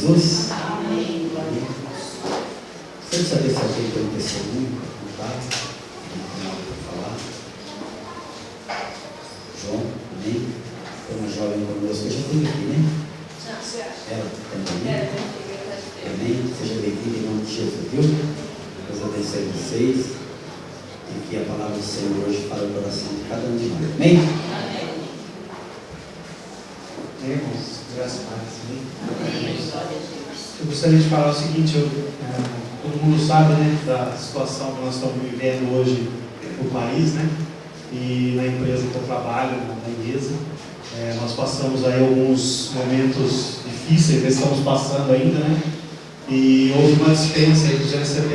Jesus. Amém. Você precisa saber se alguém tem um testemunho para contar? Não tem algo para falar? João, amém? Tem uma jovem conosco, eu já estive aqui, né? Ela também. Amém? Seja bem-vindo em nome de Jesus, viu? Deus abençoe vocês. E que a palavra do Senhor hoje fale o coração de cada um de nós. Amém? Irmãos, graças a Deus. Eu gostaria de falar o seguinte, todo mundo sabe, né, da situação que nós estamos vivendo hoje no país, né, e na empresa que eu trabalho, na IESA, nós passamos aí alguns momentos difíceis, estamos passando ainda, né, e houve uma dispensa aí de 270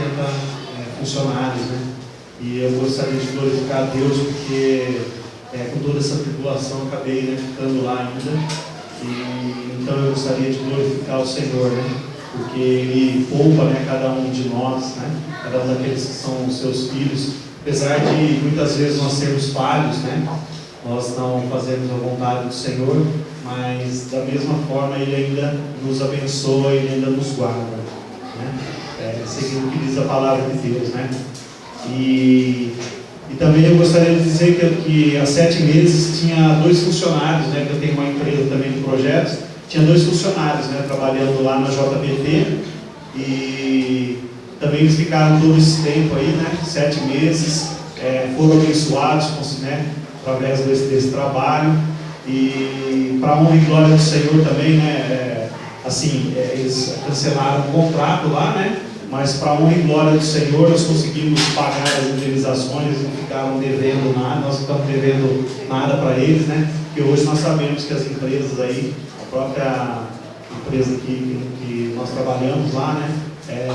funcionários, né, e eu gostaria de glorificar a Deus porque com toda essa tribulação eu acabei, né, ficando lá ainda. Então eu gostaria de glorificar o Senhor, né? Porque Ele poupa, né, cada um de nós, né? Cada um daqueles que são os seus filhos. Apesar de muitas vezes nós sermos falhos, né? Nós não fazemos a vontade do Senhor, mas da mesma forma Ele ainda nos abençoa, Ele ainda nos guarda, né? Seguindo o que diz a palavra de Deus, né? E também eu gostaria de dizer que há 7 meses tinha 2 funcionários, né, que eu tenho uma empresa também de projetos, tinha 2 funcionários, né, trabalhando lá na JBT, e também eles ficaram todo esse tempo aí, né, 7 meses, foram abençoados, né, através desse trabalho, e para a honra e glória do Senhor também, né, eles cancelaram o contrato lá, né, mas para a honra e glória do Senhor nós conseguimos pagar as indenizações, eles não ficaram devendo nada, nós não estamos devendo nada para eles, né? Porque hoje nós sabemos que as empresas aí, a própria empresa que nós trabalhamos lá, né?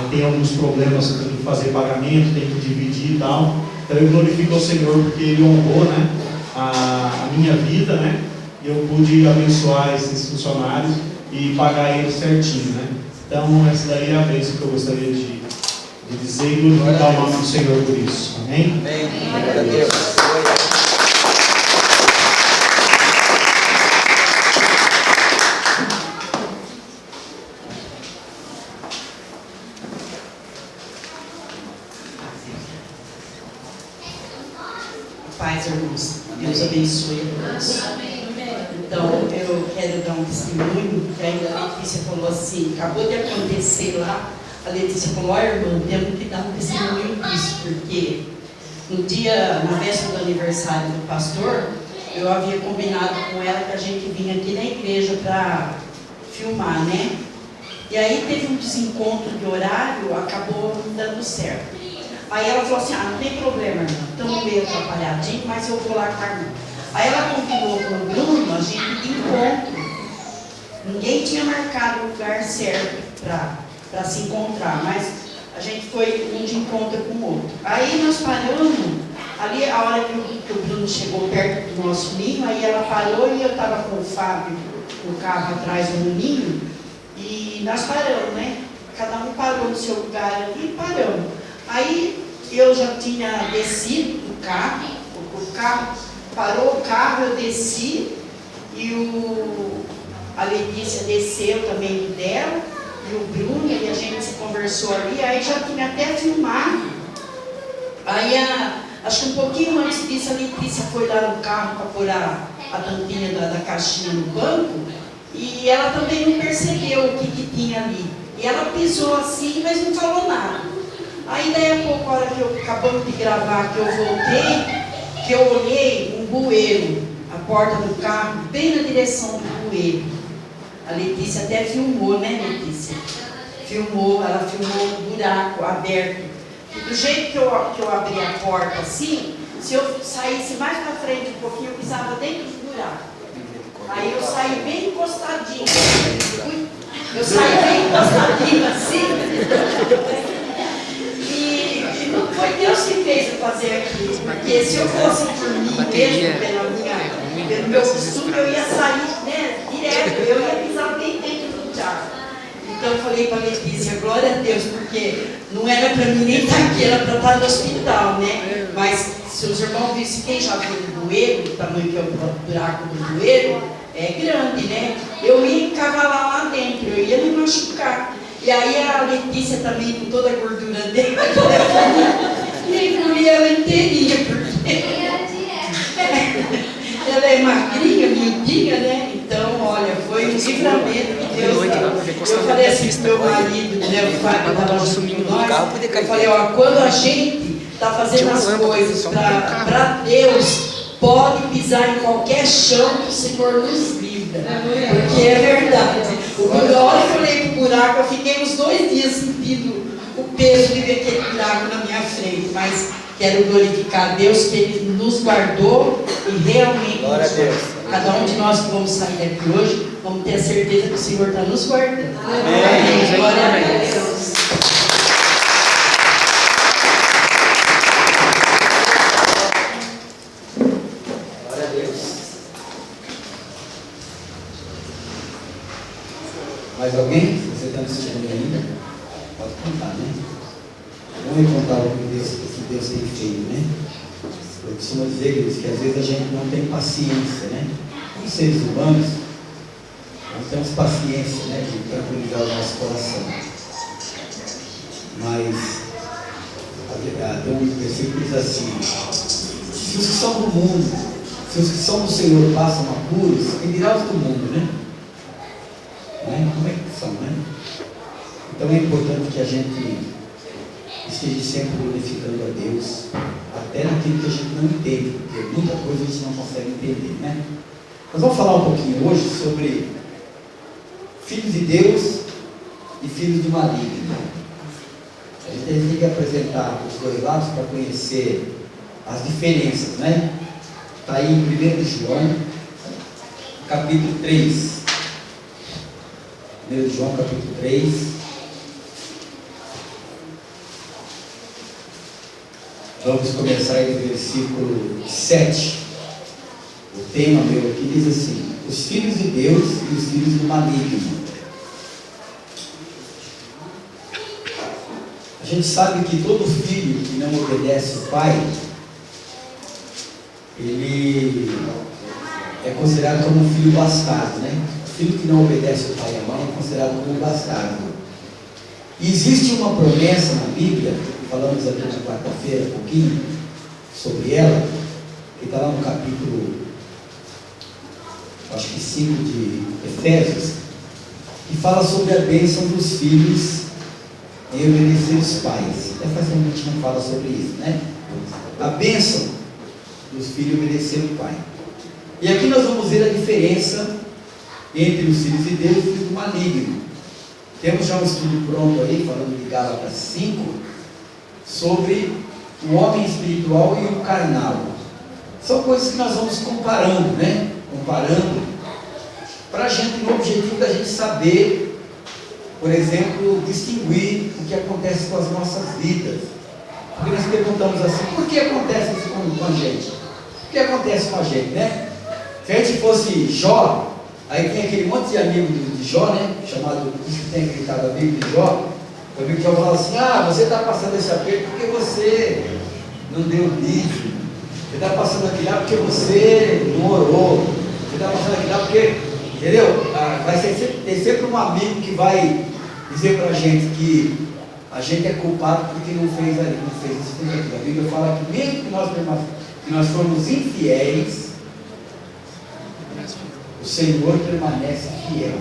Tem alguns problemas de fazer pagamento, tem que dividir e tal. Então eu glorifico ao Senhor porque Ele honrou, né, a minha vida, né? E eu pude abençoar esses funcionários e pagar eles certinho, né? Então, essa daí é a bênção que eu gostaria de dizer e glorificar o nome do Senhor por isso. Amém? Amém. Glória a Deus. Paz, irmãos. Deus abençoe a todos. Então, eu quero dar um testemunho, que ainda a Letícia falou assim, acabou de acontecer lá, a Letícia falou, olha irmã, temos que dar um testemunho disso, porque no dia, na véspera do aniversário do pastor, eu havia combinado com ela que a gente vinha aqui na igreja para filmar, né? E aí teve um desencontro de horário, acabou não dando certo. Aí ela falou assim, não tem problema, irmã, estamos meio atrapalhadinhos, mas eu vou lá com a irmã. Aí ela combinou com o Bruno, a gente de encontro. Ninguém tinha marcado o lugar certo para se encontrar, mas a gente foi um de encontro com o outro. Aí nós paramos, ali a hora que o Bruno chegou perto do nosso ninho, aí ela parou e eu estava com o Fábio, o carro atrás do ninho, e nós paramos, né? Cada um parou no seu lugar ali e paramos. Aí eu já tinha descido do carro, o carro parou o carro, eu desci e a Letícia desceu também dela e o Bruno, e a gente se conversou ali, aí já tinha até filmado. Aí acho que um pouquinho antes disso a Letícia foi lá no carro para pôr a tampinha da caixinha no banco e ela também não percebeu o que tinha ali. E ela pisou assim, mas não falou nada. Aí daí a pouco, a hora que eu acabamos de gravar, que eu voltei, que eu olhei um bueiro, a porta do carro, bem na direção do bueiro. A Letícia até filmou, né, Letícia? Ela filmou um buraco aberto. E do jeito que eu abri a porta assim, se eu saísse mais para frente um pouquinho, eu pisava dentro do buraco. Aí eu saí bem encostadinho. Eu saí bem encostadinho assim. E não foi Deus que fez eu fazer aquilo, porque se eu fosse por mim mesmo, pelo meu costume, eu ia sair, né, direto, eu ia pisar bem dentro do carro. Então eu falei para a Letícia, glória a Deus, porque não era para mim nem estar aqui, era para estar no hospital, né? Mas se os irmãos vissem, quem já viu o bueiro, o tamanho que é o buraco do bueiro, é grande, né? Eu ia encavalar lá dentro, eu ia numa machucar. E aí a Letícia também, com toda a gordura dela, e engoli ela inteirinha, porque ela é magrinha, miudinha, né? Então, olha, foi um livramento que Deus dá. Eu falei assim pro meu marido, né, o Fábio estava junto com nós, eu falei, ó, quando a gente está fazendo as coisas para Deus, pode pisar em qualquer chão que o Senhor nos livra, porque é verdade. A hora que eu olhei para o buraco, eu fiquei uns 2 dias sentindo o peso de ver aquele buraco na minha frente, mas quero glorificar a Deus que Ele nos guardou e realmente nos guardou. Cada um de nós que vamos sair daqui hoje, vamos ter a certeza que o Senhor está nos guardando. Amém. Glória a Deus. Glória a Deus. Mais alguém? Se você está nesse mundo ainda, pode contar, né? Vamos contar o que Deus tem feito, né? Eu costumo dizer, queridos, que às vezes a gente não tem paciência, né? Como seres humanos, nós temos paciência, né, de tranquilizar o nosso coração. Mas tem um versículo que diz assim: se os que são do mundo, se os que são do Senhor passam apuros, quem dirá os do mundo, né? Como é que são, né? Então é importante que a gente esteja sempre glorificando a Deus, até naquilo que a gente não entende, porque muita coisa a gente não consegue entender, né? Nós vamos falar um pouquinho hoje sobre filhos de Deus e filhos do maligno. A gente tem que apresentar os dois lados para conhecer as diferenças, né? Está aí em 1 João, capítulo 3. 1 João, capítulo 3. Vamos começar aí no versículo 7. O tema meu aqui diz assim: os filhos de Deus e os filhos do maligno. A gente sabe que todo filho que não obedece o pai, ele é considerado como um filho bastardo, né? O filho que não obedece o pai e a mãe é considerado como um bastardo. E existe uma promessa na Bíblia, falamos aqui na quarta-feira um pouquinho sobre ela, que está lá no capítulo, acho que 5 de Efésios, que fala sobre a bênção dos filhos em obedecer os pais. Até faz tempo que a gente não fala sobre isso, né? A bênção dos filhos em obedecer o pai. E aqui nós vamos ver a diferença entre os filhos de Deus e os filhos do maligno. Temos já um estudo pronto aí, falando de Gálatas 5, sobre o homem espiritual e o carnal. São coisas que nós vamos comparando, né? Para a gente, no objetivo da gente saber, por exemplo, distinguir o que acontece com as nossas vidas. Porque nós perguntamos assim: por que acontece isso com a gente? O que acontece com a gente, né? Se a gente fosse Jó, aí tem aquele monte de amigo de Jó, né? Chamado, isso que tem gritado amigo de Jó. O amigo de Jó fala assim: você está passando esse aperto porque você não deu dízimo. Você está passando aqui lá porque você não orou. Você está passando aqui lá porque, entendeu? Vai ter sempre um amigo que vai dizer para a gente que a gente é culpado porque não fez isso, fez aquilo. A Bíblia fala que mesmo que nós formos infiéis, o Senhor permanece fiel.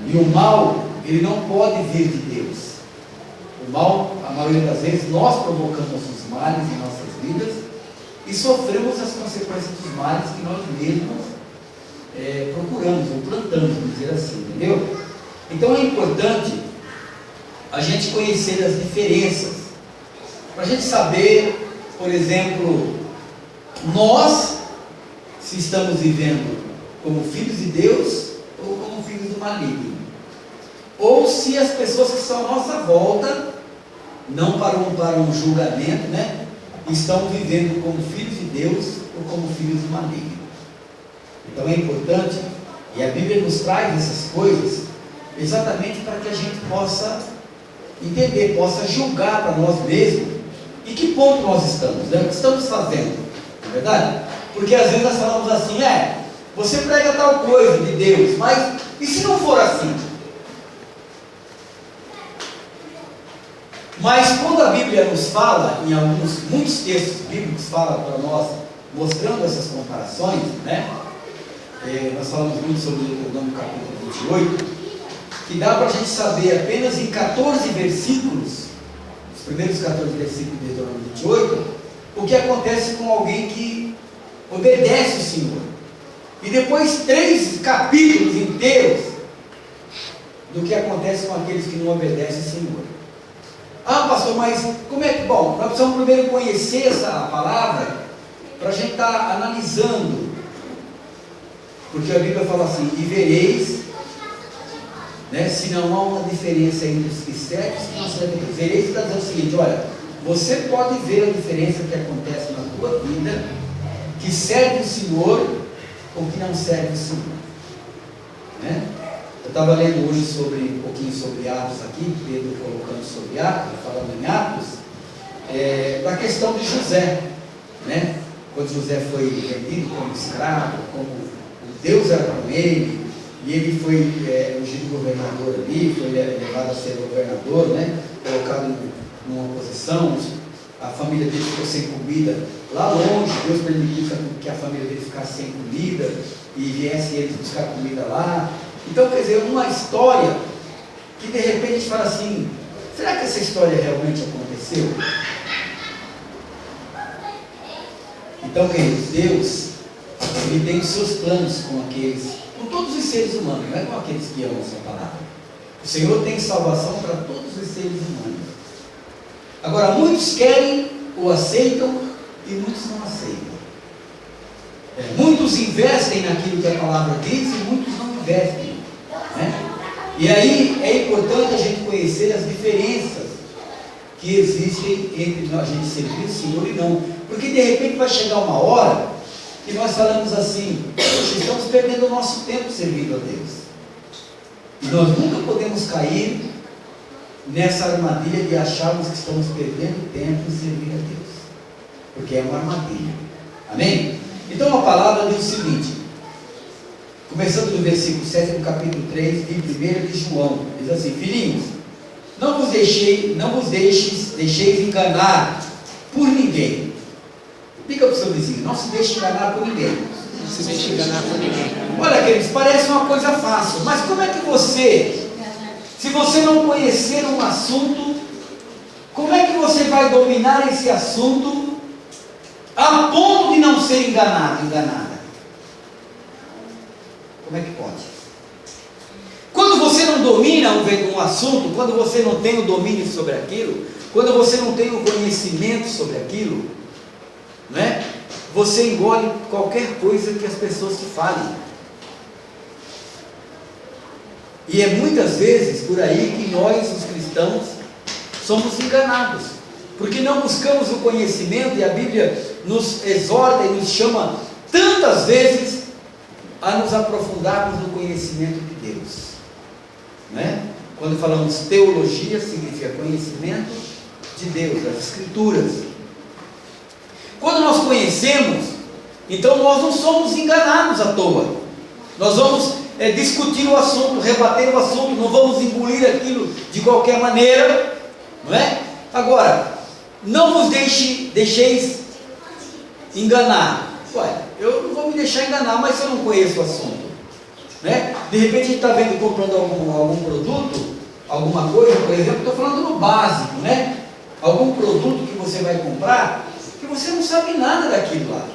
E o mal, ele não pode vir de Deus. O mal, a maioria das vezes, nós provocamos os males em nossas vidas e sofremos as consequências dos males que nós mesmos procuramos ou plantamos, vamos dizer assim, entendeu? Então é importante a gente conhecer as diferenças, para a gente saber, por exemplo, nós, se estamos vivendo como filhos de Deus ou como filhos do maligno, ou se as pessoas que estão à nossa volta, não para um julgamento, né, estão vivendo como filhos de Deus ou como filhos do maligno. Então é importante, e a Bíblia nos traz essas coisas exatamente para que a gente possa entender, possa julgar para nós mesmos em que ponto nós estamos, né? O que estamos fazendo, não é verdade? Porque às vezes nós falamos assim: você prega tal coisa de Deus, mas e se não for assim? Mas quando a Bíblia nos fala, em muitos textos bíblicos fala para nós, mostrando essas comparações, né? Nós falamos muito sobre o Deuteronômio capítulo 28, que dá para a gente saber apenas em 14 versículos, os primeiros 14 versículos de Deuteronômio 28, o que acontece com alguém que obedece o Senhor. E depois 3 capítulos inteiros do que acontece com aqueles que não obedecem o Senhor. Ah, pastor, mas como é que... Bom, nós precisamos primeiro conhecer essa palavra para a gente estar analisando. Porque a Bíblia fala assim, e vereis, né, se não há uma diferença entre os que servem e os que não servem. Vereis está dizendo o seguinte, olha, você pode ver a diferença que acontece na tua vida, que serve o Senhor ou que não serve o Senhor. Né? Eu estava lendo hoje um pouquinho sobre Atos aqui, Pedro colocando sobre Atos, falando em Atos, da questão de José, né? Quando José foi vendido como escravo, como Deus era com ele, e ele foi ungido governador ali, foi levado a ser governador, né? Colocado numa posição, a família dele ficou sem comida, lá longe, Deus permitiu que a família dele ficasse sem comida, e viesse eles buscar comida lá. Então, quer dizer, uma história que de repente a gente fala assim, será que essa história realmente aconteceu? Então, queridos, Deus, Ele tem os seus planos com todos os seres humanos, não é com aqueles que amam a sua palavra. O Senhor tem salvação para todos os seres humanos. Agora, muitos querem ou aceitam e muitos não aceitam. Muitos investem naquilo que a palavra diz e muitos não investem. Né? E aí é importante a gente conhecer as diferenças que existem entre a gente servir o Senhor e não. Porque de repente vai chegar uma hora que nós falamos assim, estamos perdendo o nosso tempo servindo a Deus. E nós nunca podemos cair nessa armadilha de acharmos que estamos perdendo tempo em servir a Deus. Porque é uma armadilha. Amém? Então a palavra diz o seguinte, começando no versículo 7 do capítulo 3 de 1 de João, diz assim, filhinhos, não vos deixeis enganar por ninguém. Diga para o seu vizinho, não se deixe enganar por ninguém. Não se deixe enganar por ninguém. Olha, queridos, parece uma coisa fácil, mas como é que você, se você não conhecer um assunto, como é que você vai dominar esse assunto a ponto de não ser enganado, enganada? Como é que pode? Quando você não domina um assunto, quando você não tem o domínio sobre aquilo, quando você não tem o conhecimento sobre aquilo, né? Você engole qualquer coisa que as pessoas te falem. E é muitas vezes por aí que nós, os cristãos, somos enganados, porque não buscamos o conhecimento, e a Bíblia nos exorta e nos chama tantas vezes a nos aprofundarmos no conhecimento de Deus, né? Quando falamos teologia, significa conhecimento de Deus, das Escrituras. Quando nós conhecemos, então nós não somos enganados à toa. Nós vamos discutir o assunto, rebater o assunto, não vamos engolir aquilo de qualquer maneira, não é? Agora, não vos deixeis enganar. Ué, eu não vou me deixar enganar, mas se eu não conheço o assunto, né? De repente a gente está vendo, comprando algum produto, alguma coisa, por exemplo, estou falando no básico, né? Algum produto que você vai comprar, que você não sabe nada daquilo lá.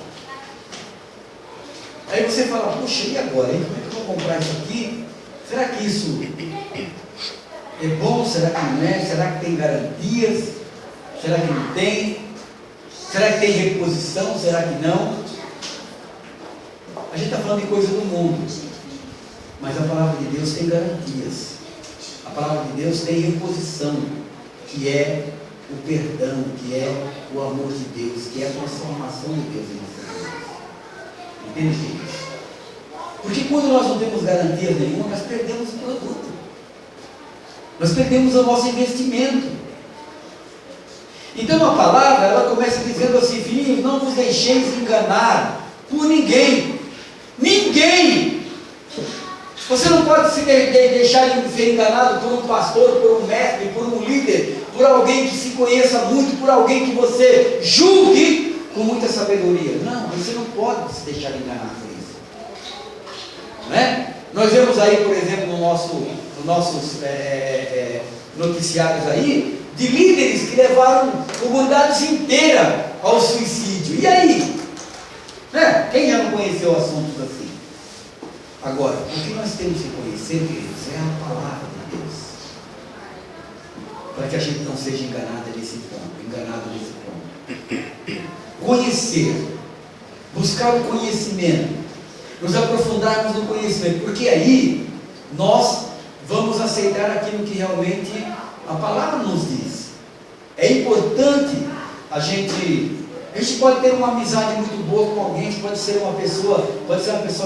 Aí você fala, puxa, e agora, hein? Como é que eu vou comprar isso aqui? Será que isso é bom? Será que não é? Será que tem garantias? Será que não tem? Será que tem reposição? Será que não? A gente está falando de coisa do mundo, mas a palavra de Deus tem garantias. A palavra de Deus tem reposição, que é o perdão, que é o amor de Deus, que é a transformação de Deus em nossas vidas. Entende, gente? Porque quando nós não temos garantia nenhuma, nós perdemos o produto. Nós perdemos o nosso investimento. Então a palavra, ela começa dizendo assim, filhinhos, não vos deixeis enganar por ninguém. Ninguém! Você não pode se deixar de ser enganado por um pastor, por um mestre, por um líder, por alguém que se conheça muito, por alguém que você julgue com muita sabedoria. Não, você não pode se deixar enganar por isso. Não é? Nós vemos aí, por exemplo, nos nossos noticiários aí, de líderes que levaram comunidades inteiras ao suicídio. E aí? Né? Quem já não conheceu assuntos assim? Agora, o que nós temos que conhecer, queridos, é a palavra de Deus. Para que a gente não seja enganado nesse ponto. Conhecer, buscar o conhecimento, nos aprofundarmos no conhecimento, porque aí nós vamos aceitar aquilo que realmente a palavra nos diz. É importante a gente pode ter uma amizade muito boa com alguém, pode ser uma pessoa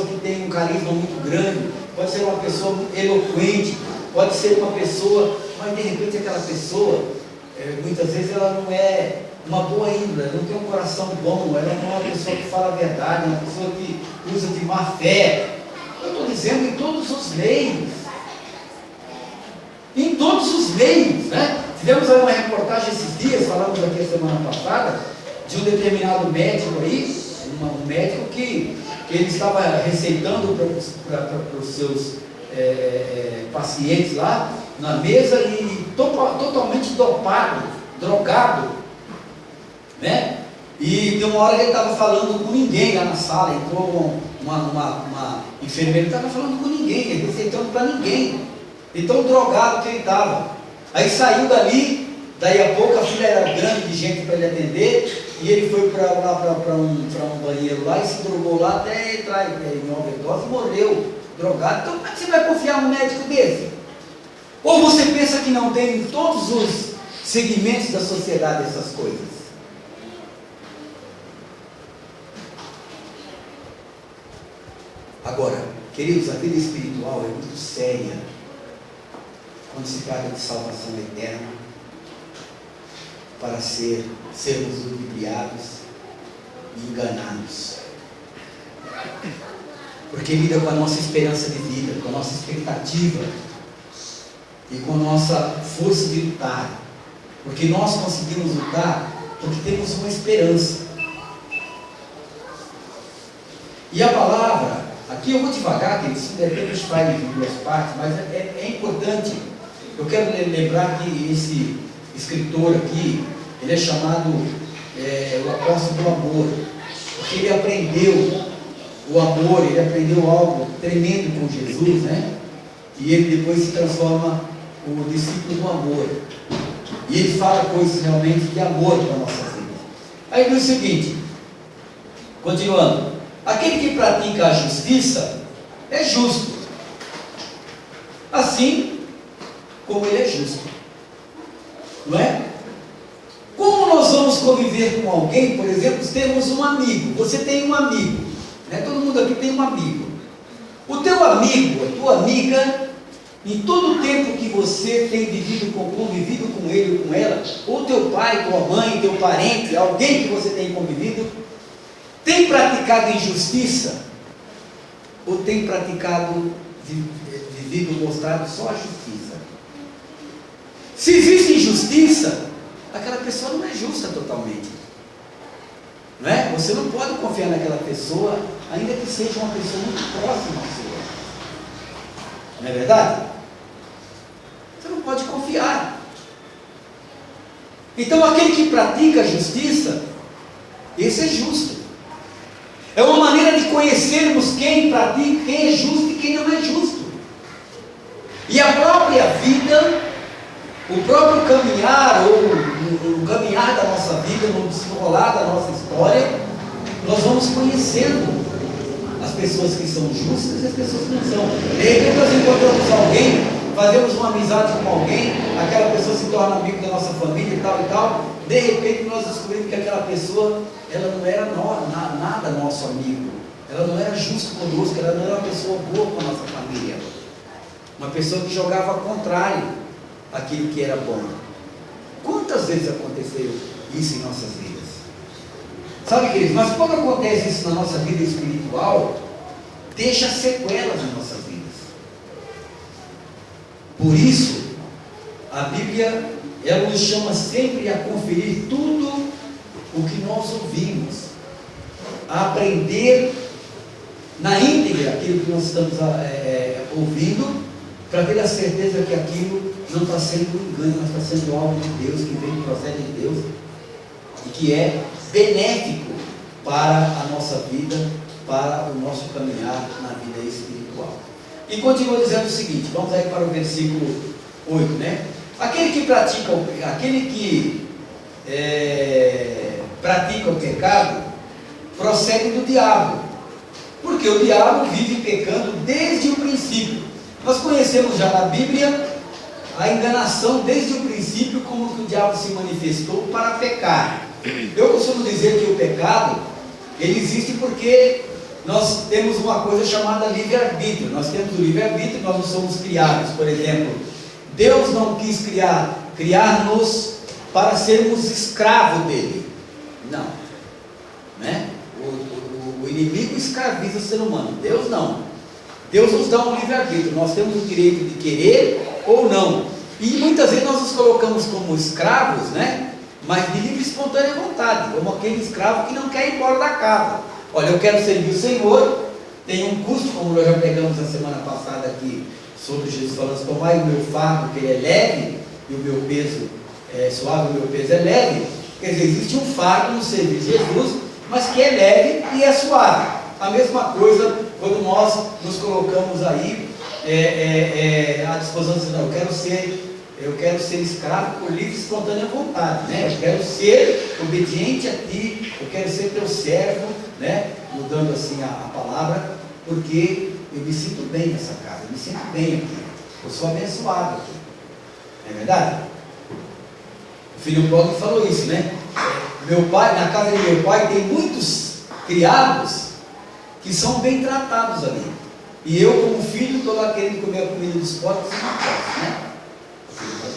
que tem um carisma muito grande, pode ser uma pessoa eloquente, pode ser uma pessoa, mas de repente aquela pessoa, muitas vezes ela não é uma boa índole, ela não tem um coração bom, ela não é uma pessoa que fala a verdade, é uma pessoa que usa de má fé. Eu estou dizendo em todos os meios. Em todos os meios, né? Tivemos aí uma reportagem esses dias, falamos aqui a semana passada, de um determinado médico aí, um médico que ele estava receitando para os seus pacientes lá na mesa e totalmente dopado, drogado, né? E tem uma hora que ele estava falando com ninguém lá na sala, entrou uma enfermeira, não estava falando com ninguém, receitando para ninguém, de tão drogado que ele estava. Aí saiu dali, daí a pouco a fila era grande de gente para ele atender, e ele foi para um banheiro lá e se drogou lá até entrar em overdose e morreu drogado. Então como é que você vai confiar num médico desse? Ou você pensa que não tem em todos os segmentos da sociedade essas coisas? Agora, queridos, a vida espiritual é muito séria quando se trata de salvação eterna, para sermos ludibriados e enganados. Porque lida com a nossa esperança de vida, com a nossa expectativa e com a nossa força de lutar. Porque nós conseguimos lutar porque temos uma esperança. E a palavra, aqui eu vou devagar, que isso deve ter faz em duas partes, mas é importante. Eu quero lembrar que esse escritor aqui, ele é chamado o apóstolo do amor, porque ele aprendeu o amor, ele aprendeu algo tremendo com Jesus, né? E ele depois se transforma o discípulo do amor, e ele fala coisas realmente de amor para a nossa vida. Aí diz o seguinte, continuando: aquele que pratica a justiça é justo, assim como ele é justo, não é? Como nós vamos conviver com alguém, por exemplo, temos um amigo, você tem um amigo, né? Todo mundo aqui tem um amigo. O teu amigo, a tua amiga, em todo o tempo que você tem convivido com ele ou com ela, ou teu pai, tua mãe, teu parente, alguém que você tem convivido, tem praticado injustiça? Ou tem praticado, vivido, mostrado só a justiça? Se existe injustiça, aquela pessoa não é justa totalmente, não é? Você não pode confiar naquela pessoa, ainda que seja uma pessoa muito próxima à sua, não é verdade? Você não pode confiar. Então aquele que pratica a justiça, esse é justo. É uma maneira de conhecermos quem pratica, quem é justo e quem não é justo. E a própria vida, o próprio caminhar, ou o caminhar da nossa vida, no desenrolar da nossa história, nós vamos conhecendo as pessoas que são justas e as pessoas que não são. De repente nós encontramos alguém, fazemos uma amizade com alguém, aquela pessoa se torna amigo da nossa família e tal, de repente nós descobrimos que aquela pessoa, ela não era nada nosso amigo, ela não era justa conosco, ela não era uma pessoa boa com a nossa família, uma pessoa que jogava ao contrário aquilo que era bom. Quantas vezes aconteceu isso em nossas vidas? Sabe, queridos, mas quando acontece isso na nossa vida espiritual, deixa sequelas em nossas vidas. Por isso, a Bíblia, ela nos chama sempre a conferir tudo o que nós ouvimos, a aprender na íntegra aquilo que nós estamos ouvindo, para ter a certeza que aquilo não está sendo um engano, mas está sendo algo de Deus, que vem, procede de Deus, e que é benéfico para a nossa vida, para o nosso caminhar na vida espiritual. E continua dizendo o seguinte, vamos aí para o versículo 8, né? Aquele que pratica o pecado, procede do diabo, porque o diabo vive pecando desde o princípio. Nós conhecemos já na Bíblia a enganação desde o princípio, como que o diabo se manifestou para pecar. Eu costumo dizer que o pecado, ele existe porque nós temos uma coisa chamada livre-arbítrio. Nós temos o livre-arbítrio, nós não somos criados. Por exemplo, Deus não quis criar-nos para sermos escravos dele. Não. Né? O inimigo escraviza o ser humano. Deus não. Deus nos dá um livre-arbítrio. Nós temos o direito de querer ou não. E muitas vezes nós nos colocamos como escravos, né? Mas de livre e espontânea vontade, como aquele escravo que não quer ir embora da casa. Olha, eu quero servir o Senhor, tem um custo, como nós já pegamos na semana passada aqui, sobre Jesus falando, tomai o meu fardo, que ele é leve, e o meu peso é suave, o meu peso é leve. Quer dizer, existe um fardo no servir Jesus, mas que é leve e é suave. A mesma coisa quando nós nos colocamos aí à disposição de não, eu quero ser escravo por livre e espontânea vontade, né? Eu quero ser obediente a ti, eu quero ser teu servo, né? Mudando assim a palavra, porque eu me sinto bem nessa casa, eu me sinto bem aqui, eu sou abençoado aqui, não é verdade? O filho pródigo falou isso, né? Na casa de meu pai tem muitos criados que são bem tratados ali, e eu como filho estou lá querendo comer a comida dos porcos e não posso, né?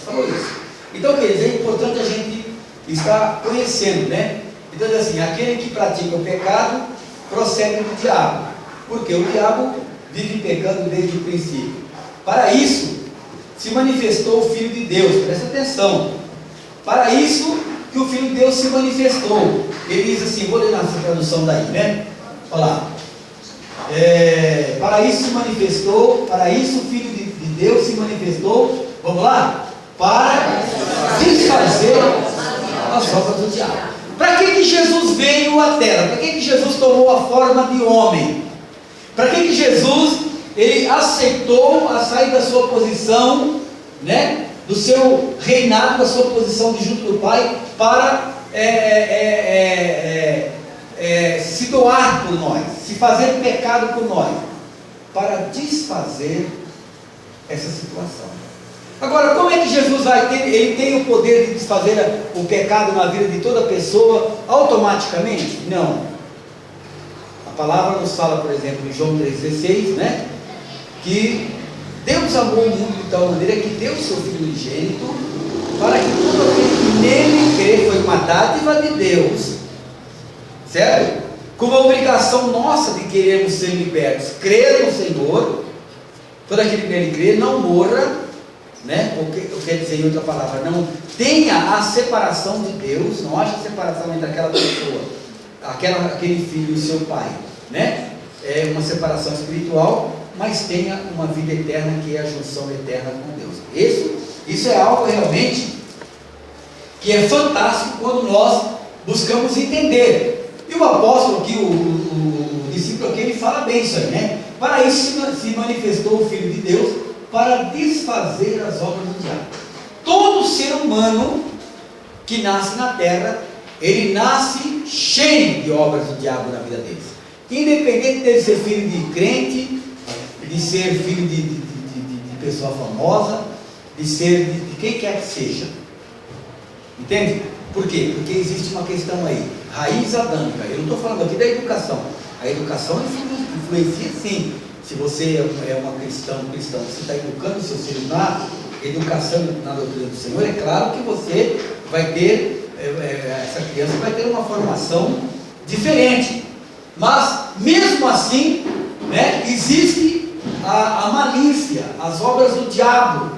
Falou isso. Então, quer dizer, é importante a gente estar conhecendo, né? Então, assim, aquele que pratica o pecado procede do diabo, porque o diabo vive pecando desde o princípio. Para isso se manifestou o Filho de Deus. Presta atenção. Para isso que o Filho de Deus se manifestou. Ele diz assim, vou ler na tradução daí, né? Olha lá. Para isso se manifestou, para isso o Filho de Deus se manifestou. Vamos lá? Para desfazer as obras do diabo. Para que Jesus veio à terra? Para que Jesus tomou a forma de homem? Para que Jesus ele aceitou a sair da sua posição, né, do seu reinado, da sua posição de junto do Pai, para se doar por nós, se fazer pecado por nós, para desfazer essa situação. Agora, como é que Jesus vai ter? Ele tem o poder de desfazer o pecado na vida de toda pessoa automaticamente? Não. A palavra nos fala, por exemplo, em João 3,16, né? Que Deus amou o mundo de tal maneira que deu o seu Filho unigênito, para que todo aquele que nele crê, foi uma dádiva de Deus, certo? Com uma obrigação nossa de querermos ser libertos, crer no Senhor, todo aquele que nele crê, não morra, né? O que quer dizer em outra palavra, não tenha a separação de Deus, não haja separação entre aquela pessoa, aquele filho e seu pai, né? É uma separação espiritual, mas tenha uma vida eterna, que é a junção eterna com Deus. Isso é algo realmente que é fantástico quando nós buscamos entender. E o apóstolo aqui, o discípulo aqui, ele fala bem isso aí, né? Para isso se manifestou o Filho de Deus, para desfazer as obras do diabo. Todo ser humano que nasce na terra, ele nasce cheio de obras do diabo na vida deles. Independente de ser filho de crente, de ser filho de pessoa famosa, de ser de quem quer que seja. Entende? Por quê? Porque existe uma questão aí, raiz adâmica. Eu não estou falando aqui da educação. A educação influencia sim. Se você é um cristão, você está educando o seu filho na educação, na doutrina do Senhor, é claro que você vai ter, essa criança vai ter uma formação diferente. Mas, mesmo assim, né, existe a malícia, as obras do diabo,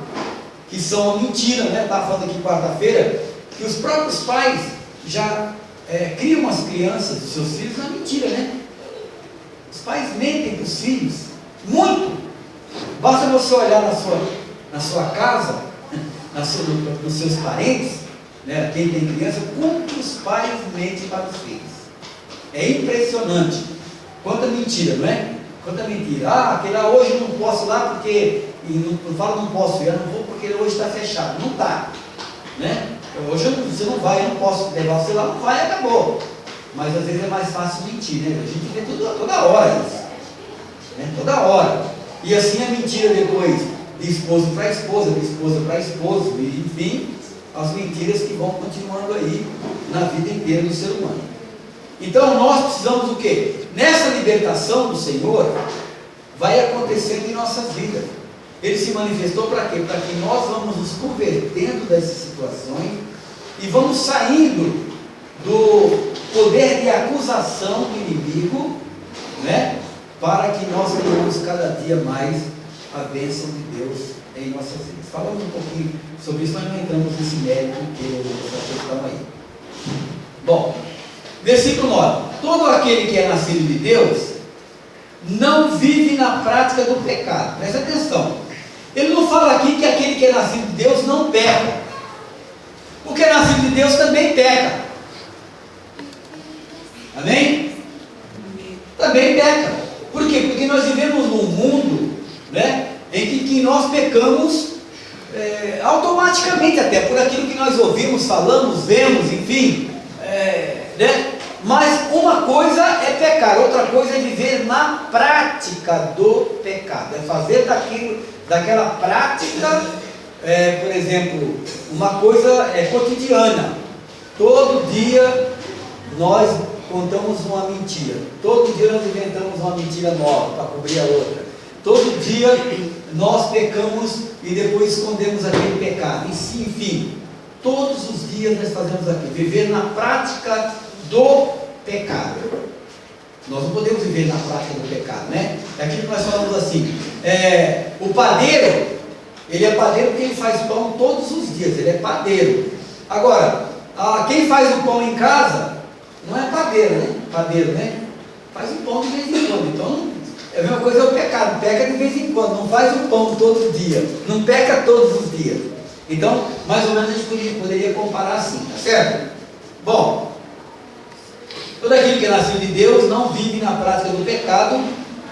que são a mentira, né? Estava falando aqui quarta-feira, que os próprios pais já criam as crianças, os seus filhos, na mentira, né? Os pais mentem para os filhos, muito. Basta você olhar na sua casa, nos seus parentes, né? Quem tem criança, quantos pais mentem para os filhos. É impressionante. Quanta mentira, não é? Quanta mentira. Aquele lá hoje eu não posso ir lá porque... não falo não posso ir, eu não vou porque ele hoje está fechado. Não está, né? Hoje você não vai, eu não posso levar você lá, não vai, acabou. Mas às vezes é mais fácil mentir, né? A gente vê toda hora isso, né? Toda hora. E assim a mentira depois, de esposo para esposa, de esposa para esposo, e enfim, as mentiras que vão continuando aí na vida inteira do ser humano. Então nós precisamos o quê? Nessa libertação do Senhor, vai acontecendo em nossas vidas. Ele se manifestou para quê? Para que nós vamos nos convertendo dessas situações e vamos saindo do poder de acusação do inimigo, né? Para que nós tenhamos cada dia mais a bênção de Deus em nossas vidas. Falamos um pouquinho sobre isso, mas não entramos nesse mérito que essa questão aí. Bom, versículo 9: todo aquele que é nascido de Deus não vive na prática do pecado. Presta atenção, ele não fala aqui que aquele que é nascido de Deus não peca. O que é nascido de Deus também peca. Amém? Também peca. Por quê? Porque nós vivemos num mundo, né, em que nós pecamos automaticamente, até por aquilo que nós ouvimos, falamos, vemos, enfim, né? Mas uma coisa é pecar, outra coisa é viver na prática do pecado, é fazer daquela prática, por exemplo, uma coisa cotidiana. Todo dia nós contamos uma mentira, todo dia nós inventamos uma mentira nova para cobrir a outra, todo dia nós pecamos e depois escondemos aquele pecado, enfim, todos os dias nós fazemos aquilo, viver na prática do pecado. Nós não podemos viver na prática do pecado, né? É aquilo que nós falamos assim, o padeiro, ele é padeiro porque ele faz pão todos os dias, ele é padeiro. Agora, quem faz o pão em casa não é padeiro, né? Faz o pão de vez em quando. Então, a mesma coisa é o pecado, peca de vez em quando, não faz o pão todo dia, não peca todos os dias. Então, mais ou menos a gente poderia comparar assim, tá certo? Bom, todo aquele que é nascido de Deus não vive na prática do pecado,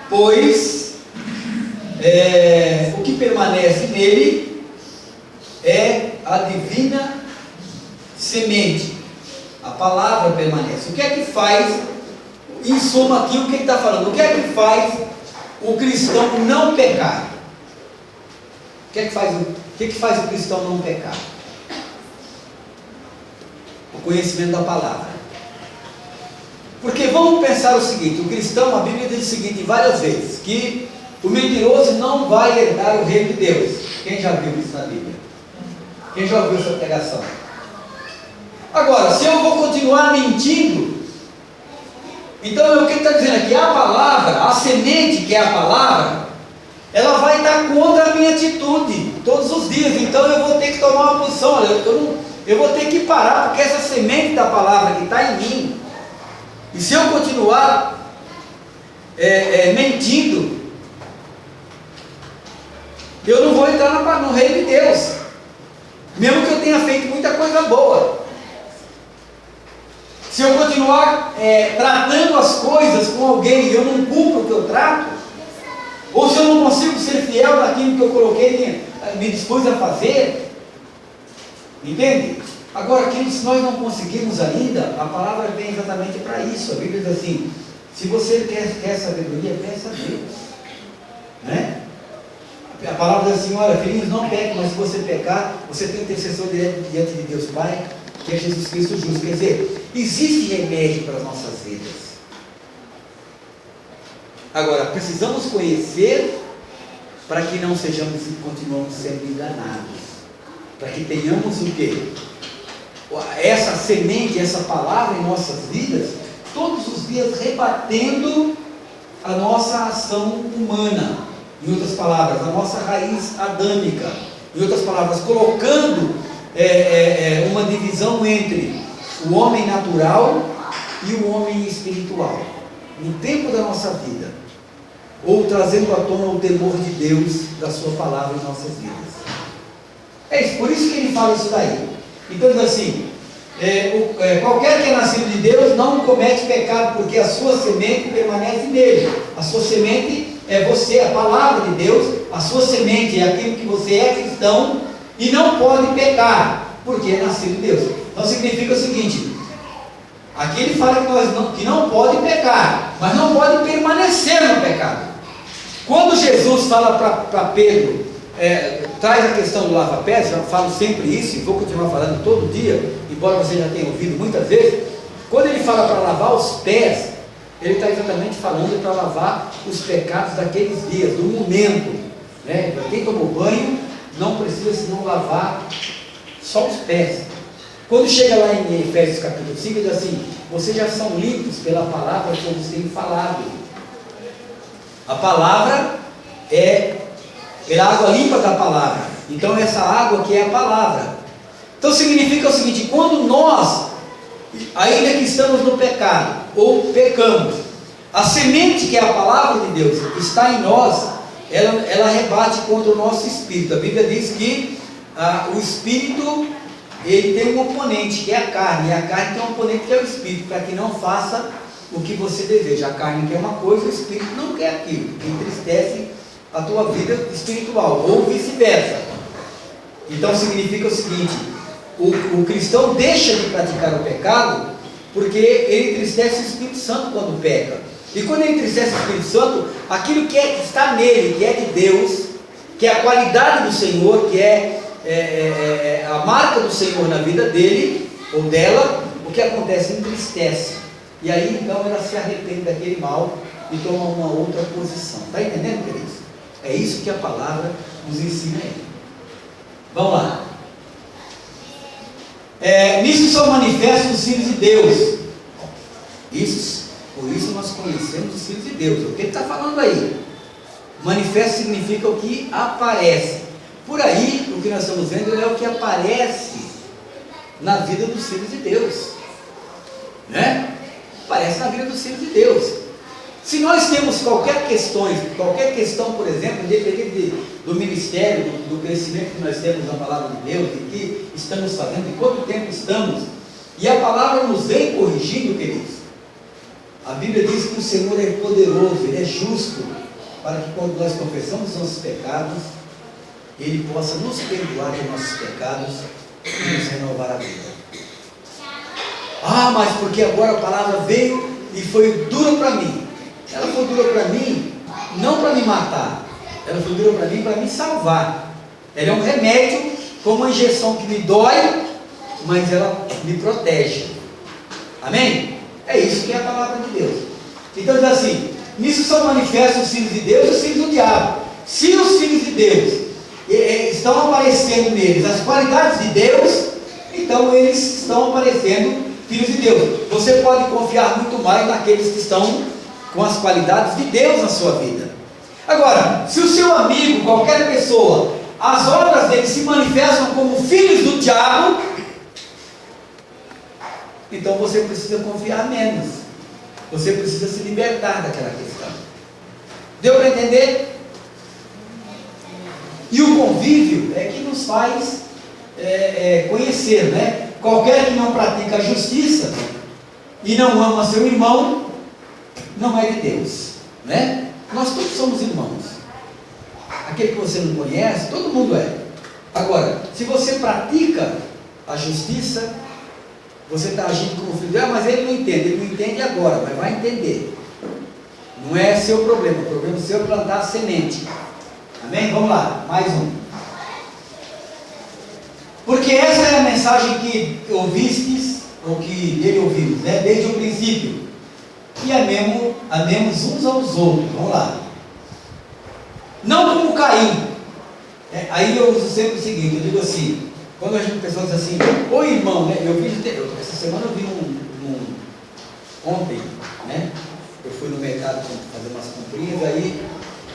pois o que permanece nele é a divina semente. A palavra permanece. O que é que faz, em suma aqui, o que ele está falando? O que é que faz o cristão não pecar? O que faz o cristão não pecar? O conhecimento da palavra. Porque vamos pensar o seguinte, o cristão, a Bíblia diz o seguinte várias vezes, que o mentiroso não vai herdar o reino de Deus. Quem já viu isso na Bíblia? Quem já ouviu essa pregação? Agora, se eu vou continuar mentindo, então o que ele está dizendo aqui? A palavra, a semente que é a palavra, ela vai estar contra a minha atitude todos os dias. Então eu vou ter que tomar uma posição. Olha, eu vou ter que parar, porque essa semente da palavra que está em mim, e se eu continuar mentindo, eu não vou entrar no reino de Deus, mesmo que eu tenha feito muita coisa boa. Se eu continuar tratando as coisas com alguém e eu não cumpro o que eu trato, ou se eu não consigo ser fiel naquilo que eu coloquei, me dispus a fazer, entende? Agora, se nós não conseguimos ainda, a palavra vem exatamente para isso. A Bíblia diz assim, se você quer sabedoria, peça a Deus, né? A palavra diz assim, olha, filhinhos, não pequem, mas se você pecar, você tem intercessor diante de Deus Pai, que é Jesus Cristo justo. Quer dizer, existe remédio para as nossas vidas. Agora, precisamos conhecer para que não sejamos e continuamos sendo enganados. Para que tenhamos o quê? Essa semente, essa palavra em nossas vidas, todos os dias rebatendo a nossa ação humana. Em outras palavras, a nossa raiz adâmica. Em outras palavras, colocando uma divisão entre o homem natural e o homem espiritual, no tempo da nossa vida, ou trazendo à tona o temor de Deus, da sua palavra em nossas vidas. É isso, por isso que ele fala isso daí. Então diz assim, qualquer que é nascido de Deus não comete pecado, porque a sua semente permanece nele. A sua semente é você, a palavra de Deus. A sua semente é aquilo que você é cristão e não pode pecar, porque é nascido de Deus. Então significa o seguinte, aqui ele fala que não pode pecar, mas não pode permanecer no pecado. Quando Jesus fala para Pedro, traz a questão do lava-pés, eu falo sempre isso e vou continuar falando todo dia, embora você já tenha ouvido muitas vezes. Quando ele fala para lavar os pés, ele está exatamente falando para lavar os pecados daqueles dias, do momento, né? Quem tomou banho não precisa senão lavar só os pés. Quando chega lá em Efésios capítulo 5, ele diz assim, vocês já são limpos pela palavra que eu vos tenho falado. A palavra é a água limpa da palavra. Então essa água que é a palavra. Então significa o seguinte, quando nós, ainda que estamos no pecado, ou pecamos, a semente que é a palavra de Deus está em nós, ela rebate contra o nosso espírito. A Bíblia diz que o espírito, ele tem um oponente que é a carne, e a carne tem um oponente que é o espírito, para que não faça o que você deseja. A carne quer uma coisa, o espírito não quer aquilo, que entristece a tua vida espiritual, ou vice-versa. Então significa o seguinte, o cristão deixa de praticar o pecado, porque ele entristece o Espírito Santo quando peca. E quando ele entristece o Espírito Santo, aquilo que está nele, que é de Deus, que é a qualidade do Senhor, que é a marca do Senhor na vida dele, ou dela, o que acontece? Entristece. E aí então ela se arrepende daquele mal e toma uma outra posição. Está entendendo, queridos? É isso que a palavra nos ensina aí. Vamos lá. Nisso são manifestos os filhos de Deus. Por isso nós conhecemos os filhos de Deus. O que ele está falando aí? Manifesto significa o que aparece. Por aí, o que nós estamos vendo é o que aparece na vida dos filhos de Deus, né? Aparece na vida dos filhos de Deus. Se nós temos qualquer questão, por exemplo, independente do ministério, do crescimento que nós temos na palavra de Deus, de que estamos fazendo, de quanto tempo estamos, e a palavra nos vem corrigindo, queridos, a Bíblia diz que o Senhor é poderoso, Ele é justo, para que quando nós confessamos nossos pecados, Ele possa nos perdoar de nossos pecados e nos renovar a vida. Mas porque agora a palavra veio e foi dura para mim. Ela foi dura para mim, não para me matar, ela foi dura para mim para me salvar. Ela é um remédio, como uma injeção que me dói, mas ela me protege. Amém? É isso que é a palavra de Deus. Então diz assim, nisso são manifestos os filhos de Deus e os filhos do diabo. Se os filhos de Deus estão aparecendo neles as qualidades de Deus, então eles estão aparecendo filhos de Deus. Você pode confiar muito mais naqueles que estão com as qualidades de Deus na sua vida. Agora, se o seu amigo, qualquer pessoa, as obras dele se manifestam como filhos do diabo, então você precisa confiar menos. Você precisa se libertar daquela questão. Deu para entender? E o convívio é que nos faz conhecer, né? Qualquer que não pratica a justiça e não ama seu irmão, não é de Deus, né? Nós todos somos irmãos. Aquele que você não conhece, todo mundo é. Agora, se você pratica a justiça, você está agindo como filho. Mas ele não entende agora, mas vai entender. Não é seu problema, o problema seu é plantar a semente. Amém? Vamos lá, mais um. Porque essa é a mensagem que ouvistes, ou que dele ouvimos, né? Desde o princípio. E amemos uns aos outros. Vamos lá. Não como Caim. Aí eu uso sempre o seguinte, eu digo assim, quando a pessoa diz assim, ô irmão, né? Essa semana eu vi ontem, né? Eu fui no mercado fazer umas comprinhas, aí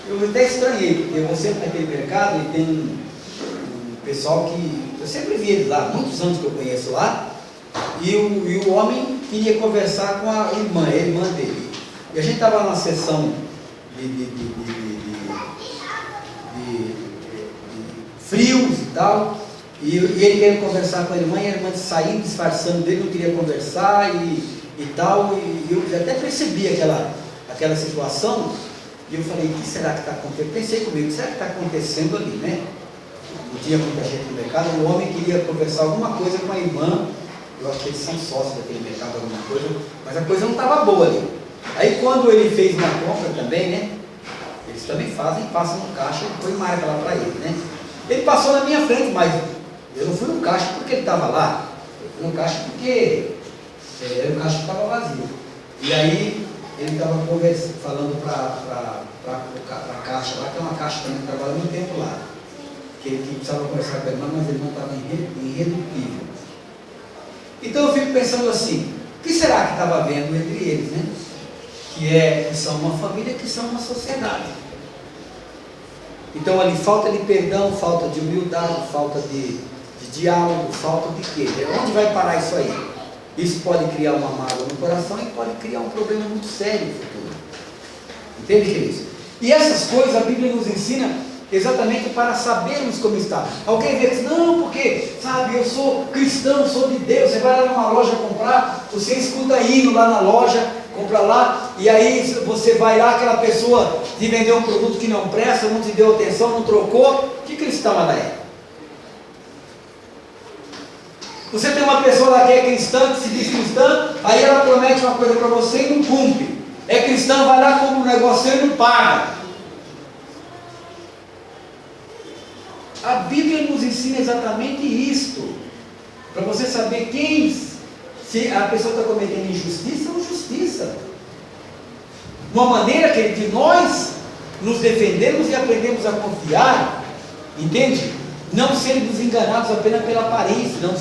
eu até estranhei, porque eu vou sempre naquele mercado e tem pessoal que eu sempre vi eles lá, muitos anos que eu conheço lá, e o homem queria conversar com a irmã dele. E a gente estava numa sessão de frios e tal, e ele queria conversar com a irmã, e a irmã saindo, disfarçando dele, não queria conversar e tal, e eu até percebi aquela situação, e eu falei, o que será que está acontecendo? Pensei comigo, o que será que está acontecendo ali, né? Não tinha muita gente no mercado, o homem queria conversar alguma coisa com a irmã, eu acho que eles são sócios daquele mercado, alguma coisa, mas a coisa não estava boa ali. Aí quando ele fez uma compra também, né? Eles também passam no caixa e põe marca lá para ele, né? Ele passou na minha frente, mas eu não fui no caixa porque ele estava lá, eu fui no caixa porque era o caixa que estava vazio. E aí ele estava falando para a caixa lá, que é uma caixa também que trabalha muito tempo lá, que ele precisava conversar com a irmã, mas ele não estava irredutível. Então eu fico pensando assim, o que será que estava havendo entre eles, né? Que são uma família, que são uma sociedade. Então ali falta de perdão, falta de humildade, falta de diálogo, falta de quê? Onde vai parar isso aí? Isso pode criar uma mágoa no coração e pode criar um problema muito sério no futuro. Entende, queridos? E essas coisas a Bíblia nos ensina exatamente para sabermos como está. Alguém vê que não, porque, sabe, eu sou cristão, sou de Deus. Você vai lá numa loja comprar, você escuta hino lá na loja, compra lá, e aí você vai lá, aquela pessoa te vendeu um produto que não presta, não te deu atenção, não trocou. Que cristão ela é? Você tem uma pessoa lá que é cristã, que se diz cristã, aí ela promete uma coisa para você e não cumpre. É cristã, vai lá, compra um negócio e não paga. A Bíblia nos ensina exatamente isto, para você saber se a pessoa está cometendo injustiça ou justiça. Uma maneira que nós nos defendemos e aprendemos a confiar, entende? Não sermos enganados apenas pela aparência, não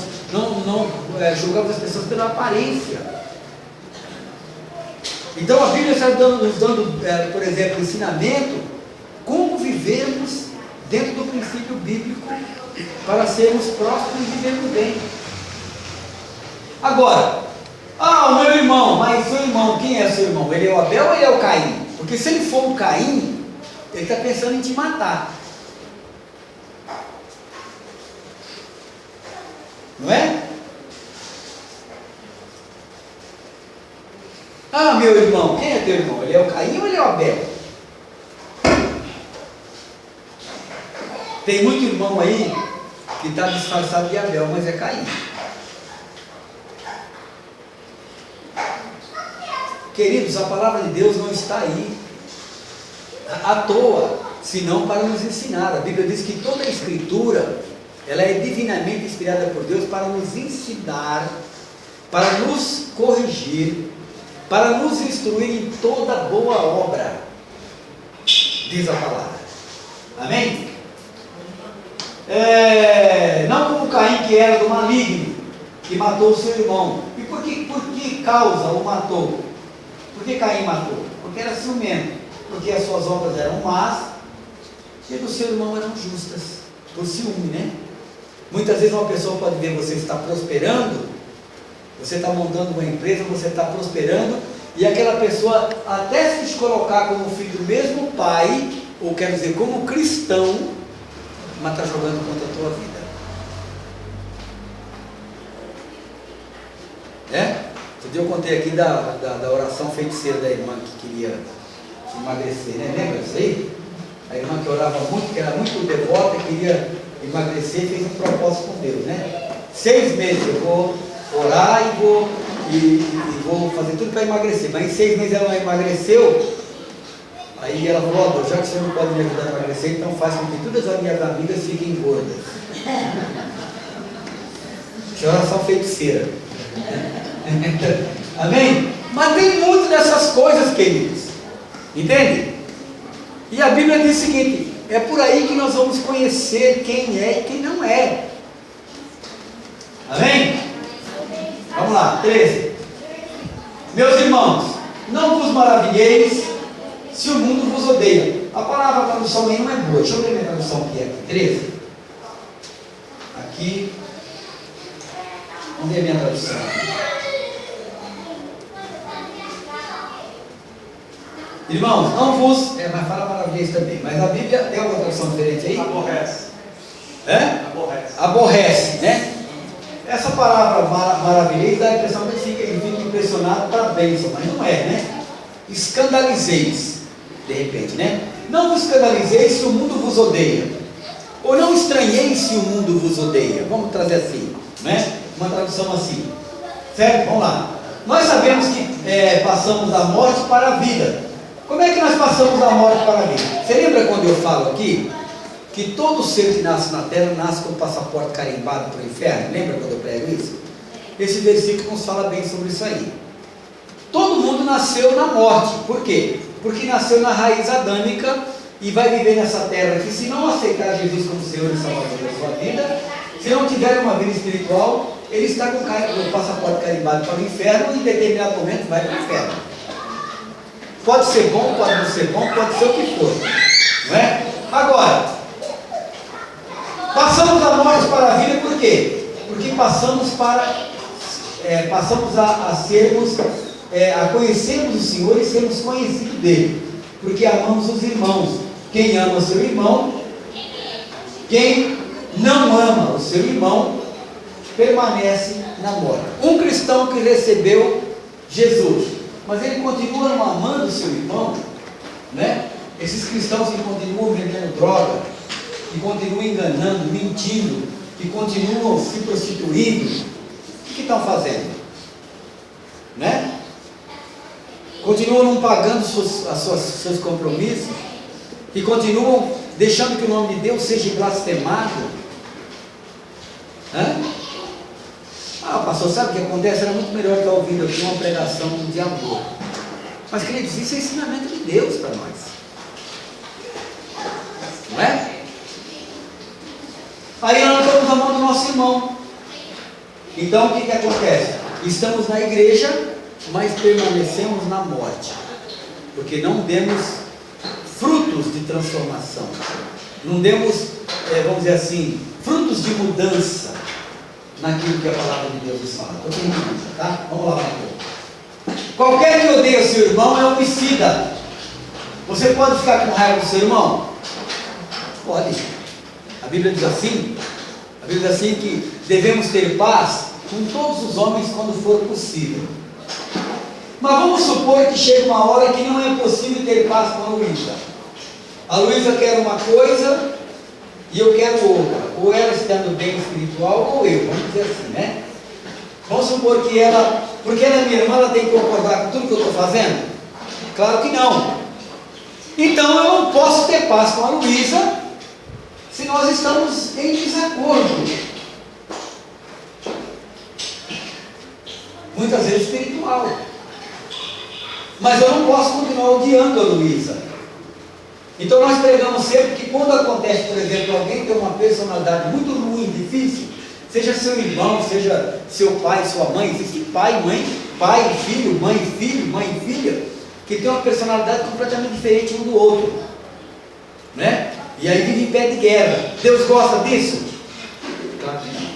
julgamos as pessoas pela aparência. Então a Bíblia está nos dando, por exemplo, ensinamento, como vivermos dentro do princípio bíblico para sermos prósperos e vivermos bem. Agora, o meu irmão, mas seu irmão, quem é seu irmão? Ele é o Abel ou ele é o Caim? Porque se ele for o Caim, ele está pensando em te matar. Não é? Meu irmão, quem é teu irmão? Ele é o Caim ou ele é o Abel? Tem muito irmão aí que está disfarçado de Abel, mas é Caim. Queridos, a palavra de Deus não está aí à toa, senão para nos ensinar. A Bíblia diz que toda a Escritura, ela é divinamente inspirada por Deus para nos ensinar, para nos corrigir, para nos instruir em toda boa obra, diz a palavra. Amém? Não como Caim, que era do maligno, que matou o seu irmão. E por que causa o matou? Por que Caim matou? Porque era ciumento, porque as suas obras eram más e do seu irmão eram justas, por ciúme, né? Muitas vezes uma pessoa pode ver você está prosperando, você está montando uma empresa, você está prosperando, e aquela pessoa até se colocar como filho do mesmo pai, ou quer dizer, como cristão, mas está jogando contra a tua vida. Outro dia eu contei aqui da oração feiticeira da irmã que queria emagrecer, né? Lembra disso aí? A irmã que orava muito, que era muito devota, queria emagrecer, fez um propósito com Deus, né? 6 meses eu vou orar e vou fazer tudo para emagrecer, mas em 6 meses ela não emagreceu. Aí ela falou: Deus, já que você não pode me ajudar a emagrecer, então faz com que todas as minhas amigas fiquem gordas. Que oração feiticeira. Amém? Mas tem muito dessas coisas, queridos, entende? E a Bíblia diz o seguinte: é por aí que nós vamos conhecer quem é e quem não é. Amém? Vamos lá, 13. Meus irmãos, não vos maravilheis se o mundo vos odeia. A palavra tradução aí não é boa. Deixa eu ver a minha tradução que é aqui, 13. Aqui, vamos ver a minha tradução. Irmãos, não vos... mas fala maravilha também. Mas a Bíblia tem alguma tradução diferente aí? Aborrece. Aborrece. Aborrece, né? Essa palavra maravilhei dá a impressão que ele fica impressionado para a bênção, mas não é, né? Escandalizeis, de repente, né? Não vos escandalizeis se o mundo vos odeia, ou não estranheis se o mundo vos odeia. Vamos trazer assim, né? Uma tradução assim, certo? Vamos lá. Nós sabemos que passamos da morte para a vida. Como é que nós passamos da morte para a vida? Você lembra quando eu falo aqui que todo ser que nasce na terra nasce com o passaporte carimbado para o inferno? Lembra quando eu prego isso? Esse versículo nos fala bem sobre isso aí. Todo mundo nasceu na morte. Por quê? Porque nasceu na raiz adâmica e vai viver nessa terra que, se não aceitar Jesus como Senhor e Salvador da sua vida, se não tiver uma vida espiritual, ele está com o passaporte carimbado para o inferno e em determinado momento vai para o inferno. Pode ser bom, pode não ser bom, pode ser o que for, não é? Agora, passamos da morte para a vida por quê? Porque passamos a sermos, a conhecermos o Senhor e sermos conhecidos dele, porque amamos os irmãos. Quem ama o seu irmão, quem não ama o seu irmão, permanece na morte. Um cristão que recebeu Jesus, mas ele continua não amando o seu irmão, né? Esses cristãos que continuam vendendo droga, que continuam enganando, mentindo, que continuam se prostituindo, o que estão fazendo? Né? Continuam não pagando seus compromissos, e continuam deixando que o nome de Deus seja blasfemado. Pastor, sabe o que acontece? Era muito melhor estar ouvindo aqui uma pregação de amor. Mas, queridos, isso é ensinamento de Deus para nós, não é? Aí nós estamos amando o nosso irmão. Então o que acontece? Estamos na igreja, mas permanecemos na morte, porque não demos frutos de transformação, não demos, vamos dizer assim, frutos de mudança naquilo que a palavra de Deus nos fala. Estou terminando, tá? Vamos lá, qualquer que odeia o seu irmão é homicida. Você pode ficar com raiva do seu irmão? Pode. A Bíblia diz assim que devemos ter paz com todos os homens quando for possível. Mas vamos supor que chega uma hora que não é possível ter paz com a Luísa. A Luísa quer uma coisa e eu quero outra. Ou ela estando bem espiritual, ou eu, vamos dizer assim, né? Vamos supor que ela, porque ela é minha irmã, ela tem que concordar com tudo que eu estou fazendo? Claro que não. Então eu não posso ter paz com a Luísa se nós estamos em desacordo. Muitas vezes espiritual. Mas eu não posso continuar odiando a Luísa. Então nós pregamos sempre que quando acontece, por exemplo, alguém tem uma personalidade muito ruim, difícil, seja seu irmão, seja seu pai, sua mãe, existe pai, mãe, filho, mãe, filha, que tem uma personalidade completamente diferente um do outro, né? E aí vive em pé de guerra. Deus gosta disso? Claro que não,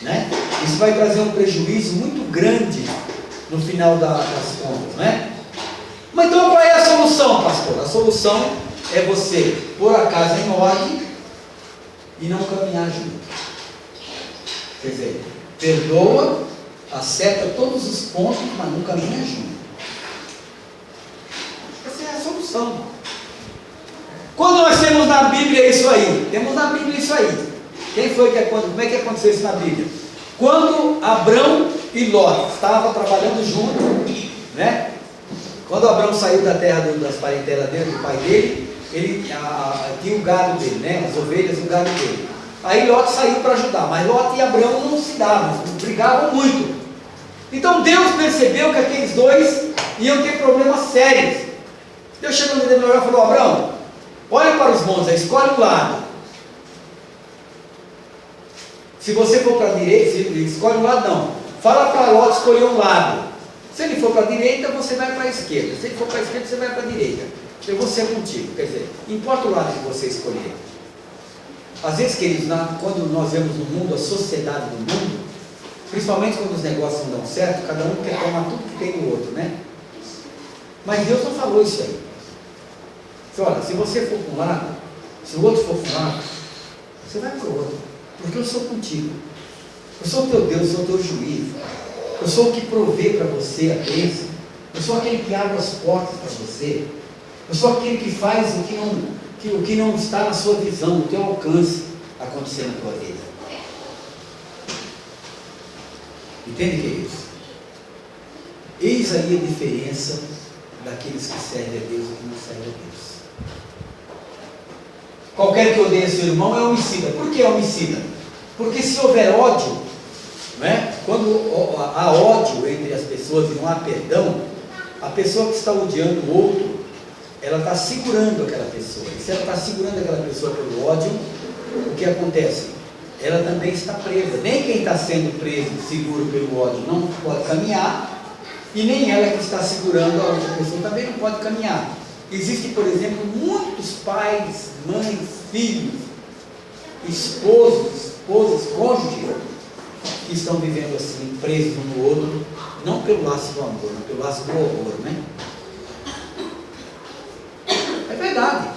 né? Isso vai trazer um prejuízo muito grande no final das contas, né? Mas então qual é a solução, pastor? A solução é você pôr a casa em ordem e não caminhar junto. Quer dizer, perdoa, acerta todos os pontos, mas não caminha junto. Essa é a solução. Quando nós temos na Bíblia isso aí? Temos na Bíblia isso aí. Como é que aconteceu isso na Bíblia? Quando Abrão e Ló estavam trabalhando juntos, né? Quando Abrão saiu da terra das parentelas dele, do pai dele, ele tinha o gado dele, né? As ovelhas e o gado dele. Aí Ló saiu para ajudar, mas Ló e Abrão não se davam, brigavam muito. Então Deus percebeu que aqueles dois iam ter problemas sérios. Deus chegou no dedo e falou: Abrão, olha para os montes, escolhe um lado. Se você for para a direita, escolhe um lado não. Fala para Ló escolher um lado. Se ele for para a direita, você vai para a esquerda. Se ele for para a esquerda, você vai para a direita. Eu vou ser contigo. Quer dizer, importa o lado que você escolher. Às vezes, queridos, quando nós vemos no mundo, a sociedade do mundo, principalmente quando os negócios não dão certo, cada um quer tomar tudo que tem do outro, né? Mas Deus não falou isso aí. Olha, se você for para um lado, se o outro for para um lado, você vai para o outro, porque eu sou contigo. Eu sou o teu Deus, eu sou o teu juiz. Eu sou o que provê para você a bênção. Eu sou aquele que abre as portas para você. Eu sou aquele que faz o que não está na sua visão, no teu alcance, acontecer na tua vida. Entende, queridos? Eis aí a diferença daqueles que servem a Deus e que não servem a Deus. Qualquer que odeie seu irmão é homicida. Por que homicida? Porque se houver ódio, não é? Quando há ódio entre as pessoas e não há perdão, a pessoa que está odiando o outro, ela está segurando aquela pessoa. E se ela está segurando aquela pessoa pelo ódio, o que acontece? Ela também está presa. Nem quem está sendo preso, seguro pelo ódio, não pode caminhar, e nem ela que está segurando a outra pessoa também não pode caminhar. Existem, por exemplo, muitos pais, mães, filhos, esposos, esposas, cônjuges, que estão vivendo assim, presos um no outro, não pelo laço do amor, mas pelo laço do horror, né? É verdade.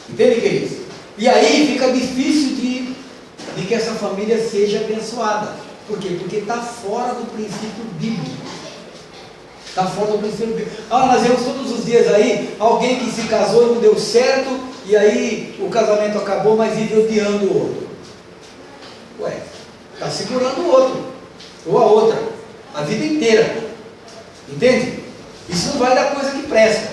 Entende, queridos? E aí fica difícil de que essa família seja abençoada. Por quê? Porque está fora do princípio bíblico. Está fora do princípio bíblico. Nós vemos todos os dias aí, alguém que se casou e não deu certo, e aí o casamento acabou, mas vive odiando o outro. Ué, está segurando o outro, ou a outra, a vida inteira. Entende? Isso não vai dar coisa que presta,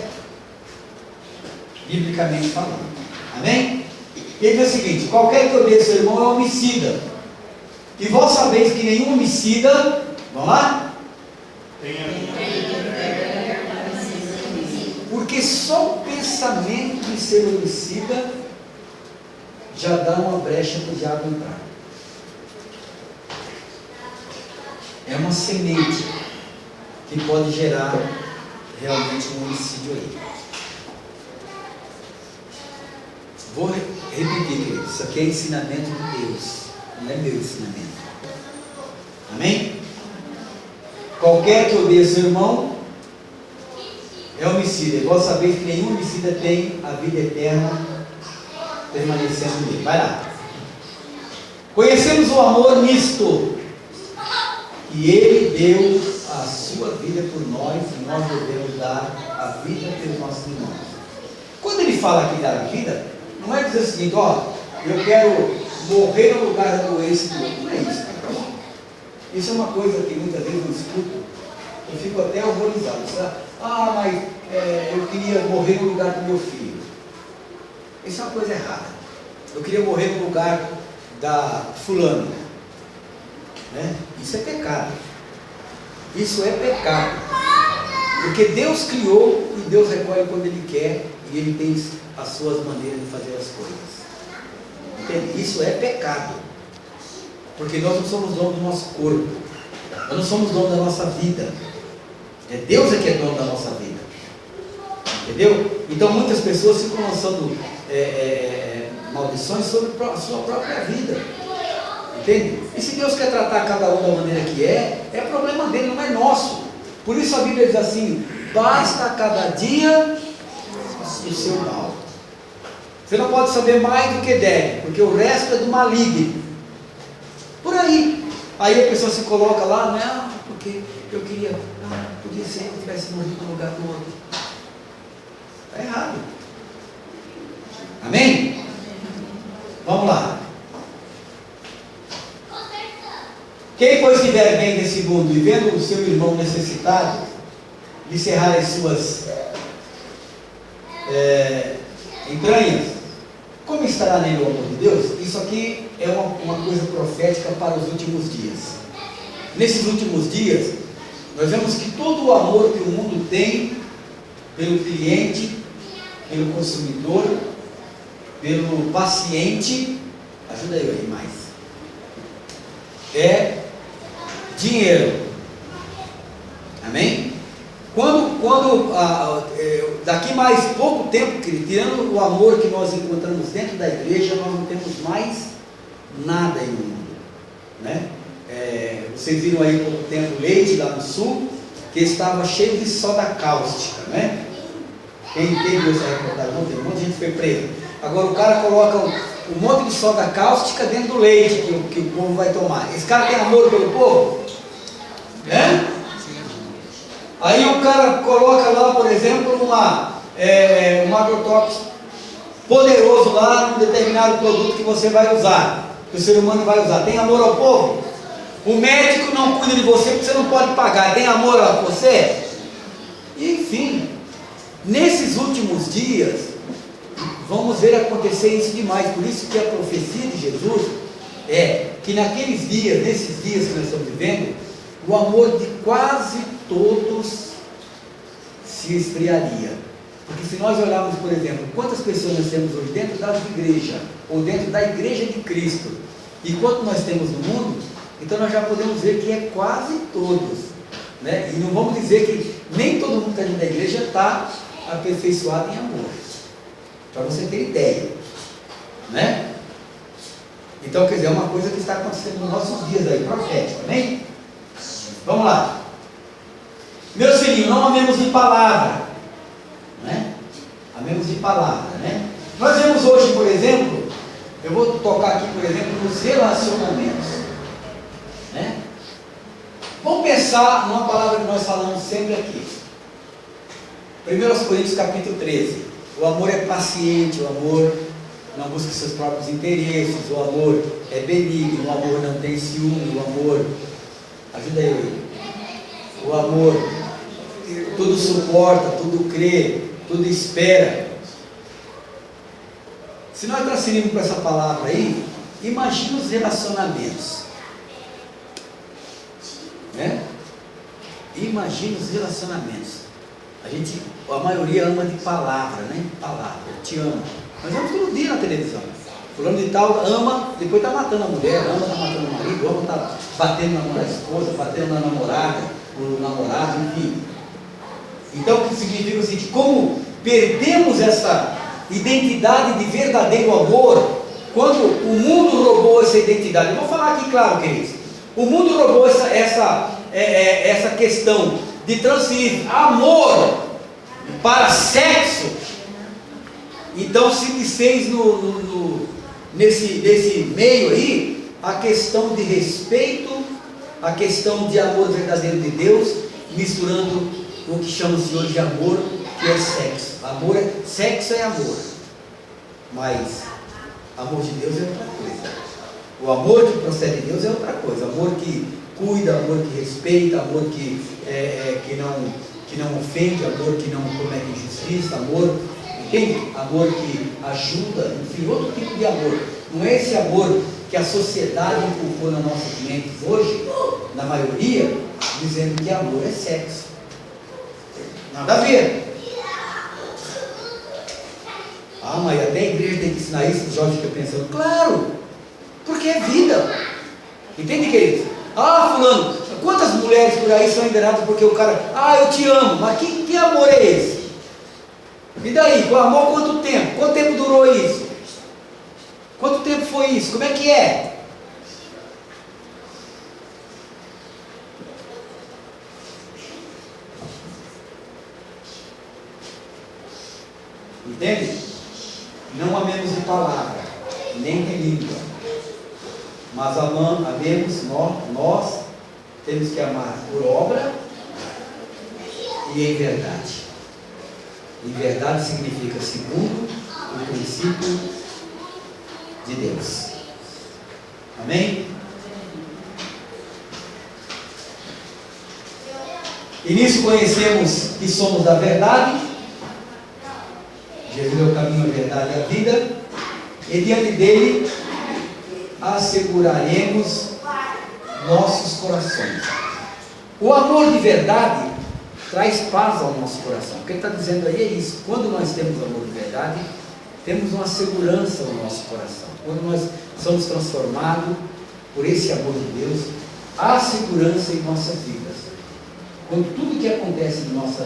biblicamente falando. Amém? E ele diz o seguinte: qualquer que odeie seu irmão é homicida. E vós sabeis que nenhum homicida, vamos lá? Porque só o pensamento de ser homicida já dá uma brecha para o diabo entrar. É uma semente que pode gerar realmente um homicídio aí. Vou repetir, queridos, isso aqui é ensinamento de Deus, não é meu ensinamento. Amém? Qualquer que odeie seu irmão é homicida. E vós sabeis que nenhum homicida tem a vida eterna permanecendo nele. Vai lá. Conhecemos o amor nisto, que Ele deu a sua vida por nós, e nós devemos dar a vida pelos nossos irmãos. Quando ele fala aqui dar a vida, não é dizer o seguinte: eu quero morrer no lugar da doença do outro. Não é isso. Isso é uma coisa que muitas vezes eu escuto, eu fico até horrorizado. Mas eu queria morrer no lugar do meu filho. Isso é uma coisa errada. Eu queria morrer no lugar da fulana. Né? Isso é pecado. Isso é pecado. Porque Deus criou e Deus recolhe quando Ele quer, e Ele tem as suas maneiras de fazer as coisas. Entende? Isso é pecado. Porque nós não somos donos do nosso corpo. Nós não somos donos da nossa vida. É Deus que é dono da nossa vida. Entendeu? Então muitas pessoas ficam lançando maldições sobre a sua própria vida. Entende? E se Deus quer tratar cada um da maneira que é problema dele, não é nosso. Por isso a Bíblia diz assim: basta cada dia o seu mal. Você não pode saber mais do que deve, porque o resto é do maligno. Por aí. Aí a pessoa se coloca lá, não, porque eu queria, podia ser que eu tivesse morrido no lugar do outro. Está errado. Amém? Vamos lá. Quem pois estiver bem desse mundo e vendo o seu irmão necessitado de cerrar as suas entranhas, como estará nele o amor de Deus? Isso aqui é uma coisa profética para os últimos dias. Nesses últimos dias, nós vemos que todo o amor que o mundo tem pelo cliente, pelo consumidor, pelo paciente, ajuda eu aí mais, é dinheiro. Amém? Daqui mais pouco tempo, tirando o amor que nós encontramos dentro da igreja, nós não temos mais nada em um mundo, né? Vocês viram aí há pouco tempo o leite lá no sul, que estava cheio de soda cáustica, né? Quem viu essa reportagem ontem? Um monte de gente foi presa. Agora o cara coloca um monte de soda cáustica dentro do leite que o povo vai tomar. Esse cara tem amor pelo povo? Né? Aí o cara coloca lá, por exemplo, um agrotóxico poderoso lá num determinado produto que você vai usar, que o ser humano vai usar. Tem amor ao povo? O médico não cuida de você porque você não pode pagar. Tem amor a você? Enfim, nesses últimos dias, vamos ver acontecer isso demais. Por isso que a profecia de Jesus é que naqueles dias, nesses dias que nós estamos vivendo, o amor de quase todos se esfriaria. Porque se nós olharmos, por exemplo, quantas pessoas nós temos hoje dentro das igrejas, ou dentro da igreja de Cristo, e quanto nós temos no mundo, então nós já podemos ver que é quase todos, né? E não vamos dizer que nem todo mundo que está dentro da igreja está aperfeiçoado em amor, para você ter ideia, né? Então, quer dizer, é uma coisa que está acontecendo nos nossos dias aí, profético, amém? Vamos lá. Meus filhinhos, não amemos de palavra, né? Amemos de palavra, né? Nós vemos hoje, por exemplo, eu vou tocar aqui, por exemplo, nos relacionamentos, né? Vamos pensar numa palavra que nós falamos sempre aqui. 1 Coríntios capítulo 13. O amor é paciente, o amor não busca seus próprios interesses, o amor é benigno, o amor não tem ciúme, o amor, ajuda eu. O amor tudo suporta, tudo crê, tudo espera. Se nós transferirmos para essa palavra aí, imagine os relacionamentos, né? Imagine os relacionamentos. A maioria ama de palavra, né? Palavra, eu te amo. Nós vemos todo dia na televisão. Fulano de tal ama, depois está matando a mulher, ama, está matando o marido, ama, está batendo na esposa, batendo na namorada, no namorado, enfim. Então, o que significa o seguinte: como perdemos essa identidade de verdadeiro amor, quando o mundo roubou essa identidade. Eu vou falar aqui claro, queridos. O mundo roubou essa questão de transferir amor para sexo. Então se desfez nesse meio aí a questão de respeito, a questão de amor verdadeiro de Deus, misturando o que chama-se hoje de amor, que é sexo. Sexo é amor, mas amor de Deus é outra coisa. O amor que procede de Deus é outra coisa. Amor que cuida, amor que respeita, amor que não ofende, amor que não comete injustiça, amor, entende? Amor que ajuda, enfim, outro tipo de amor. Não é esse amor que a sociedade inculcou nas nossas mentes hoje, na maioria, dizendo que amor é sexo. Nada a ver. Ah, mas até a igreja tem que ensinar isso. O Jorge fica pensando, claro, porque é vida. Entende, querido? Ah, fulano, quantas mulheres por aí são enganadas porque o cara, eu te amo, mas que amor é esse? E daí, o amor quanto tempo? Quanto tempo durou isso? Quanto tempo foi isso? Como é que é? Entende? Não amemos de palavra, nem de língua, mas amemos, nós temos que amar por obra e em verdade. Em verdade significa segundo o princípio de Deus. Amém? E nisso conhecemos que somos da verdade. Jesus é o caminho, a verdade e a vida, e diante dele asseguraremos nossos corações. O amor de verdade traz paz ao nosso coração. O que ele está dizendo aí é isso. Quando nós temos amor de verdade, temos uma segurança no nosso coração. Quando nós somos transformados por esse amor de Deus, há segurança em nossas vidas. Quando tudo que acontece no nosso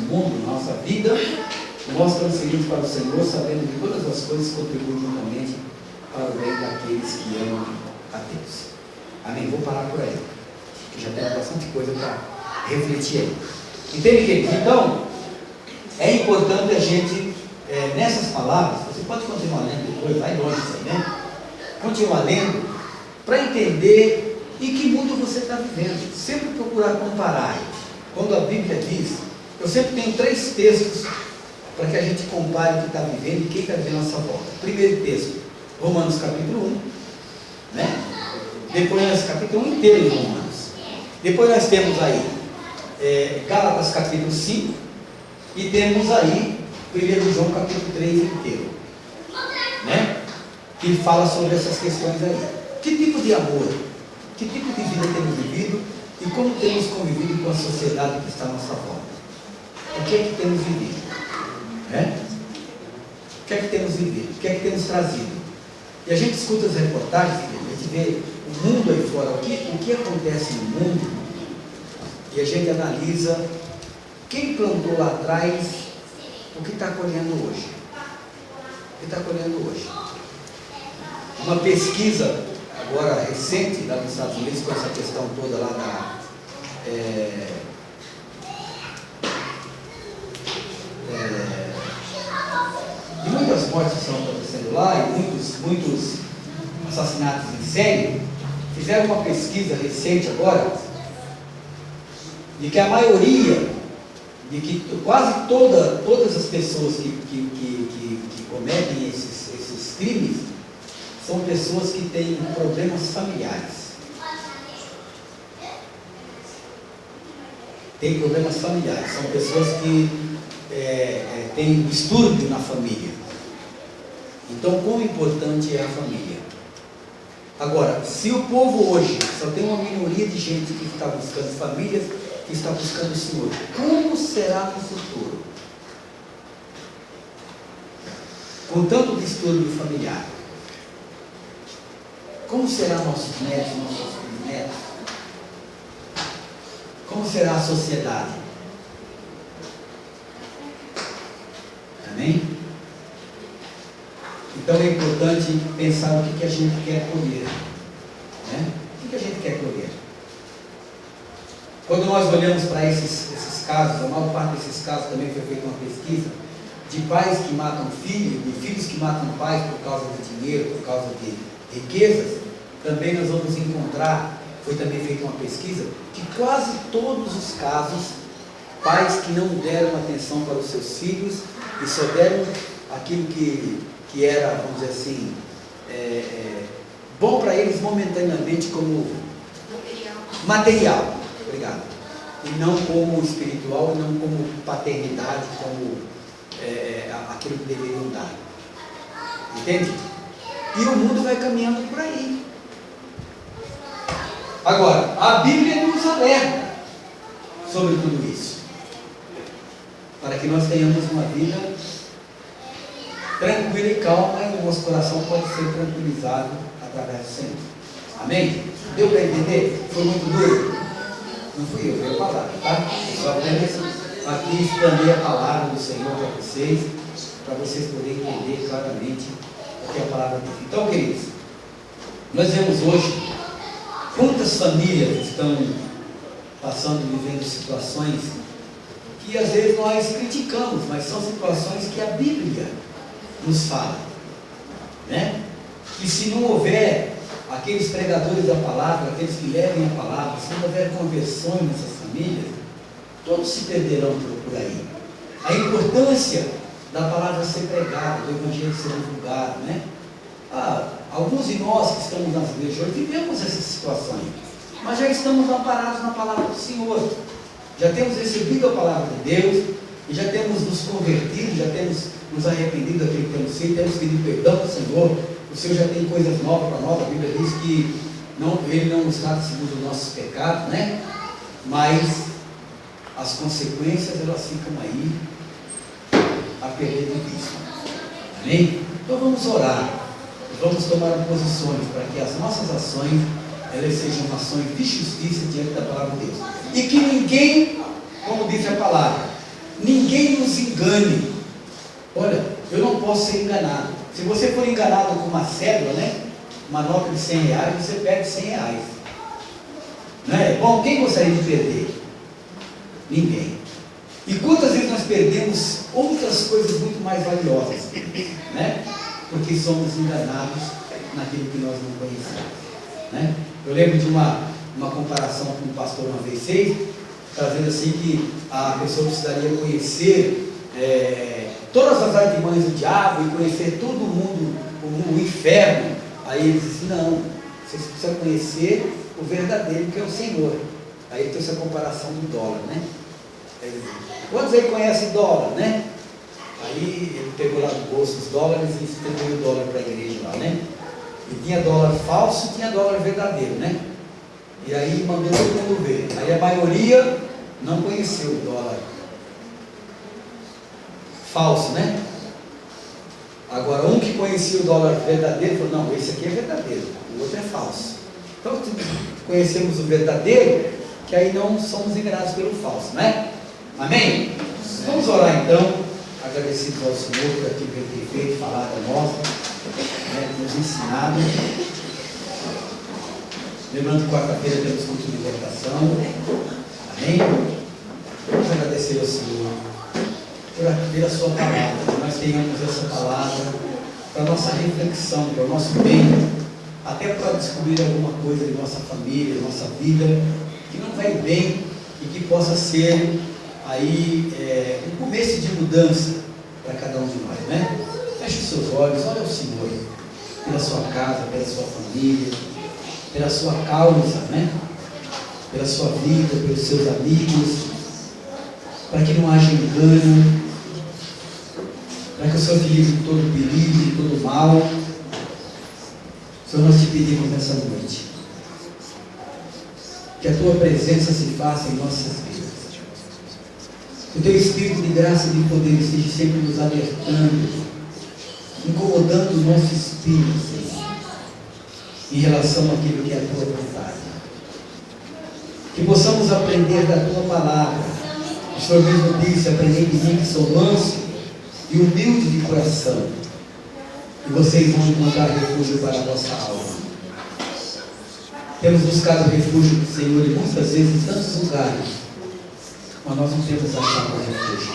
mundo, na nossa vida, nós transferimos para o Senhor, sabendo que todas as coisas contribuem juntamente para o bem daqueles que amam a Deus. Amém? Vou parar por aí, porque já tem bastante coisa para refletir aí. Entende, queridos? Então, é importante a gente, nessas palavras, você pode continuar lendo depois, vai longe isso aí, né? Continuar lendo, para entender em que mundo você está vivendo. Sempre procurar comparar. Quando a Bíblia diz, eu sempre tenho 3 textos para que a gente compare o que está vivendo e quem está vivendo a nossa volta. Primeiro texto, Romanos capítulo 1, né? Depois nós capítulo 1 inteiro de Romanos. Depois nós temos aí Gálatas capítulo 5 e temos aí 1 João capítulo 3 inteiro, né? Que fala sobre essas questões aí. Que tipo de amor, que tipo de vida temos vivido e como temos convivido com a sociedade que está à nossa volta? O que é que temos vivido? O que é que temos vivido? O que é que temos trazido? E a gente escuta as reportagens, a gente vê o mundo aí fora, o que acontece no mundo, e a gente analisa quem plantou lá atrás, o que está colhendo hoje. O que está colhendo hoje. Uma pesquisa agora recente lá nos Estados Unidos, com essa questão toda lá de muitas mortes que estão acontecendo lá e muitos assassinatos em série, fizeram uma pesquisa recente agora de que a maioria, de que quase todas as pessoas que cometem esses crimes são pessoas que têm problemas familiares. Tem problemas familiares, são pessoas que têm distúrbio na família. Então, quão importante é a família? Agora, se o povo hoje só tem uma minoria de gente que está buscando famílias, que está buscando o Senhor, como será no futuro? Com tanto distúrbio familiar, como será nossos netos, nossos bisnetos? Como será a sociedade? Amém? Então é importante pensar o que a gente quer colher. Né? O que a gente quer colher? Quando nós olhamos para esses casos, a maior parte desses casos também foi feita uma pesquisa, de pais que matam filhos, de filhos que matam pais por causa de dinheiro, por causa de riquezas, também nós vamos encontrar, foi também feita uma pesquisa, que quase todos os casos, pais que não deram atenção para os seus filhos e só deram aquilo que era, vamos dizer assim, bom para eles momentaneamente como material, obrigado, e não como espiritual, e não como paternidade, como aquilo que deveriam dar. Entende? E o mundo vai caminhando por aí. Agora, a Bíblia nos alerta sobre tudo isso, para que nós tenhamos uma vida tranquila e calma, e o nosso coração pode ser tranquilizado através do Senhor. Amém? Deu para entender? Foi muito duro? Não fui eu, foi a palavra, tá? Eu só apenas aqui explanei a palavra do Senhor para vocês poderem entender claramente o que a palavra diz. Então, queridos, nós vemos hoje quantas famílias estão passando, vivendo situações que às vezes nós criticamos, mas são situações que a Bíblia nos fala, né? E se não houver aqueles pregadores da palavra, aqueles que levem a palavra, se não houver conversões nessas famílias, todos se perderão por aí. A importância da palavra ser pregada, do evangelho ser divulgado, né? Alguns de nós que estamos nas igrejas hoje vivemos essas situações, mas já estamos amparados na palavra do Senhor, já temos recebido a palavra de Deus, e já temos nos convertido, já temos nos arrependido daquilo que temos feito, temos pedido perdão para o Senhor. O Senhor já tem coisas novas para nós. A Bíblia diz que Ele não nos trata segundo os nossos pecados, né? Mas as consequências, elas ficam aí a perder de vista. Amém? Então vamos orar, vamos tomar posições para que as nossas ações, elas sejam ações de justiça diante da palavra de Deus, e que ninguém, como diz a palavra, ninguém nos engane. Olha, eu não posso ser enganado. Se você for enganado com uma cédula, né? Uma nota de R$100, você perde R$100. Não é? Bom, quem gostaria de perder? Ninguém. E quantas vezes nós perdemos outras coisas muito mais valiosas, né? Porque somos enganados naquilo que nós não conhecemos, né? Eu lembro de uma comparação que um pastor uma vez fez, trazendo assim que a pessoa precisaria conhecer todas as artimanhas do diabo e conhecer todo o mundo, o inferno. Aí ele disse: não, vocês precisam conhecer o verdadeiro, que é o Senhor. Aí ele trouxe a comparação do dólar, né? Quantos aí conhecem dólar, né? Aí ele pegou lá do bolso os dólares e distribuiu o dólar para a igreja lá, né? E tinha dólar falso e tinha dólar verdadeiro, né? E aí mandou todo mundo ver. Aí a maioria não conheceu o dólar falso, né? Agora, um que conhecia o dólar verdadeiro falou: não, esse aqui é verdadeiro, o outro é falso. Então, conhecemos o verdadeiro, que aí não somos enganados pelo falso, né? Amém? Vamos orar então, agradecidos ao Senhor por aquilo que Ele tem feito, falado a nós, né, nos ensinado. Lembrando que quarta-feira temos culto de libertação. Amém? Vamos agradecer ao Senhor pela sua palavra, que nós tenhamos essa palavra para a nossa reflexão, para o nosso bem, até para descobrir alguma coisa de nossa família, nossa vida, que não vai bem e que possa ser aí um começo de mudança para cada um de nós, né? Feche os seus olhos, olha o Senhor, pela sua casa, pela sua família, pela sua causa, né? Pela sua vida, pelos seus amigos, para que não haja engano, para que o Senhor te livre de todo perigo, de todo mal. Senhor, nós te pedimos nessa noite que a tua presença se faça em nossas vidas, que o teu Espírito de graça e de poder esteja sempre nos alertando, incomodando o nosso espírito, Senhor, em relação àquilo que é a tua vontade, que possamos aprender da tua palavra. O Senhor mesmo disse: aprendei de mim, que sou manso e humilde de coração, e vocês vão encontrar refúgio para a vossa alma. Temos buscado refúgio, Senhor, e muitas vezes em tantos lugares, mas nós não temos achado o refúgio.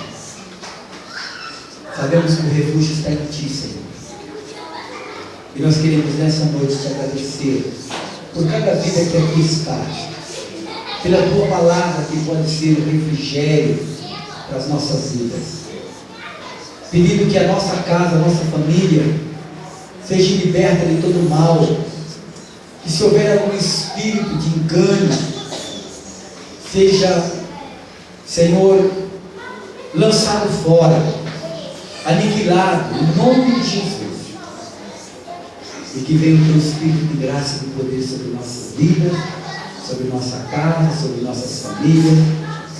Sabemos que o refúgio está em Ti, Senhor, e nós queremos nessa noite te agradecer por cada vida que aqui está, pela tua palavra que pode ser um refrigério para as nossas vidas, pedindo que a nossa casa, a nossa família seja liberta de todo mal, que se houver algum espírito de engano, seja, Senhor, lançado fora, aniquilado, em nome de Jesus, e que venha o teu Espírito de graça e de poder sobre nossas vidas, sobre nossa casa, sobre nossas famílias,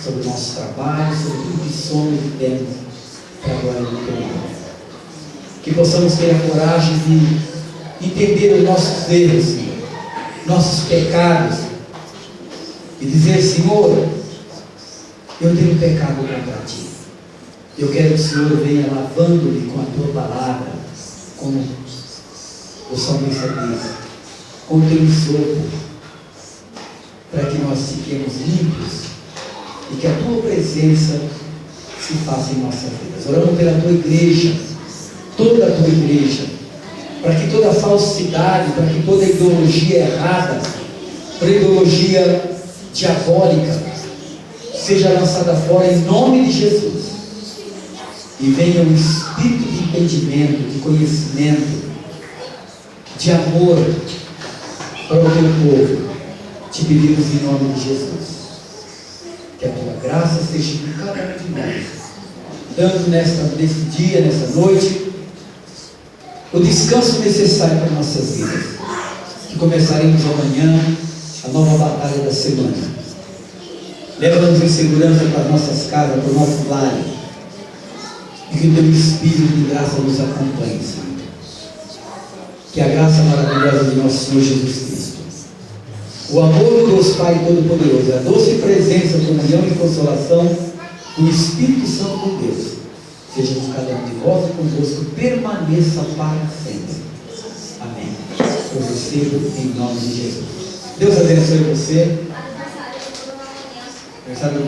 sobre nosso trabalho, sobre tudo que somos e temos, para a glória do teu nome. Que possamos ter a coragem de entender os nossos erros, Senhor, nossos pecados, e dizer: Senhor, eu tenho pecado contra Ti. Eu quero que o Senhor venha lavando-me com a Tua palavra, como o salmista diz, com o Teu sopro, para que nós fiquemos limpos e que a Tua presença se faça em nossas vidas. Oramos pela Tua igreja, toda a Tua igreja, para que toda falsidade, para que toda ideologia errada, toda ideologia diabólica, seja lançada fora em nome de Jesus, e venha um espírito de entendimento, de conhecimento, de amor para o Teu povo. Te pedimos em nome de Jesus, que a Tua graça esteja em cada um de nós, dando nesse dia, nessa noite, o descanso necessário para nossas vidas, que começaremos amanhã a nova batalha da semana. Leva-nos em segurança para as nossas casas, para o nosso lar, e que o Teu Espírito de graça nos acompanhe, Senhor. Que a graça maravilhosa de nosso Senhor Jesus Cristo, o amor do Deus Pai Todo-Poderoso, a doce presença, comunhão e consolação do Espírito Santo de Deus, seja com cada um de nós e convosco, permaneça para sempre. Amém. Eu recebo em nome de Jesus. Deus abençoe você. Aniversário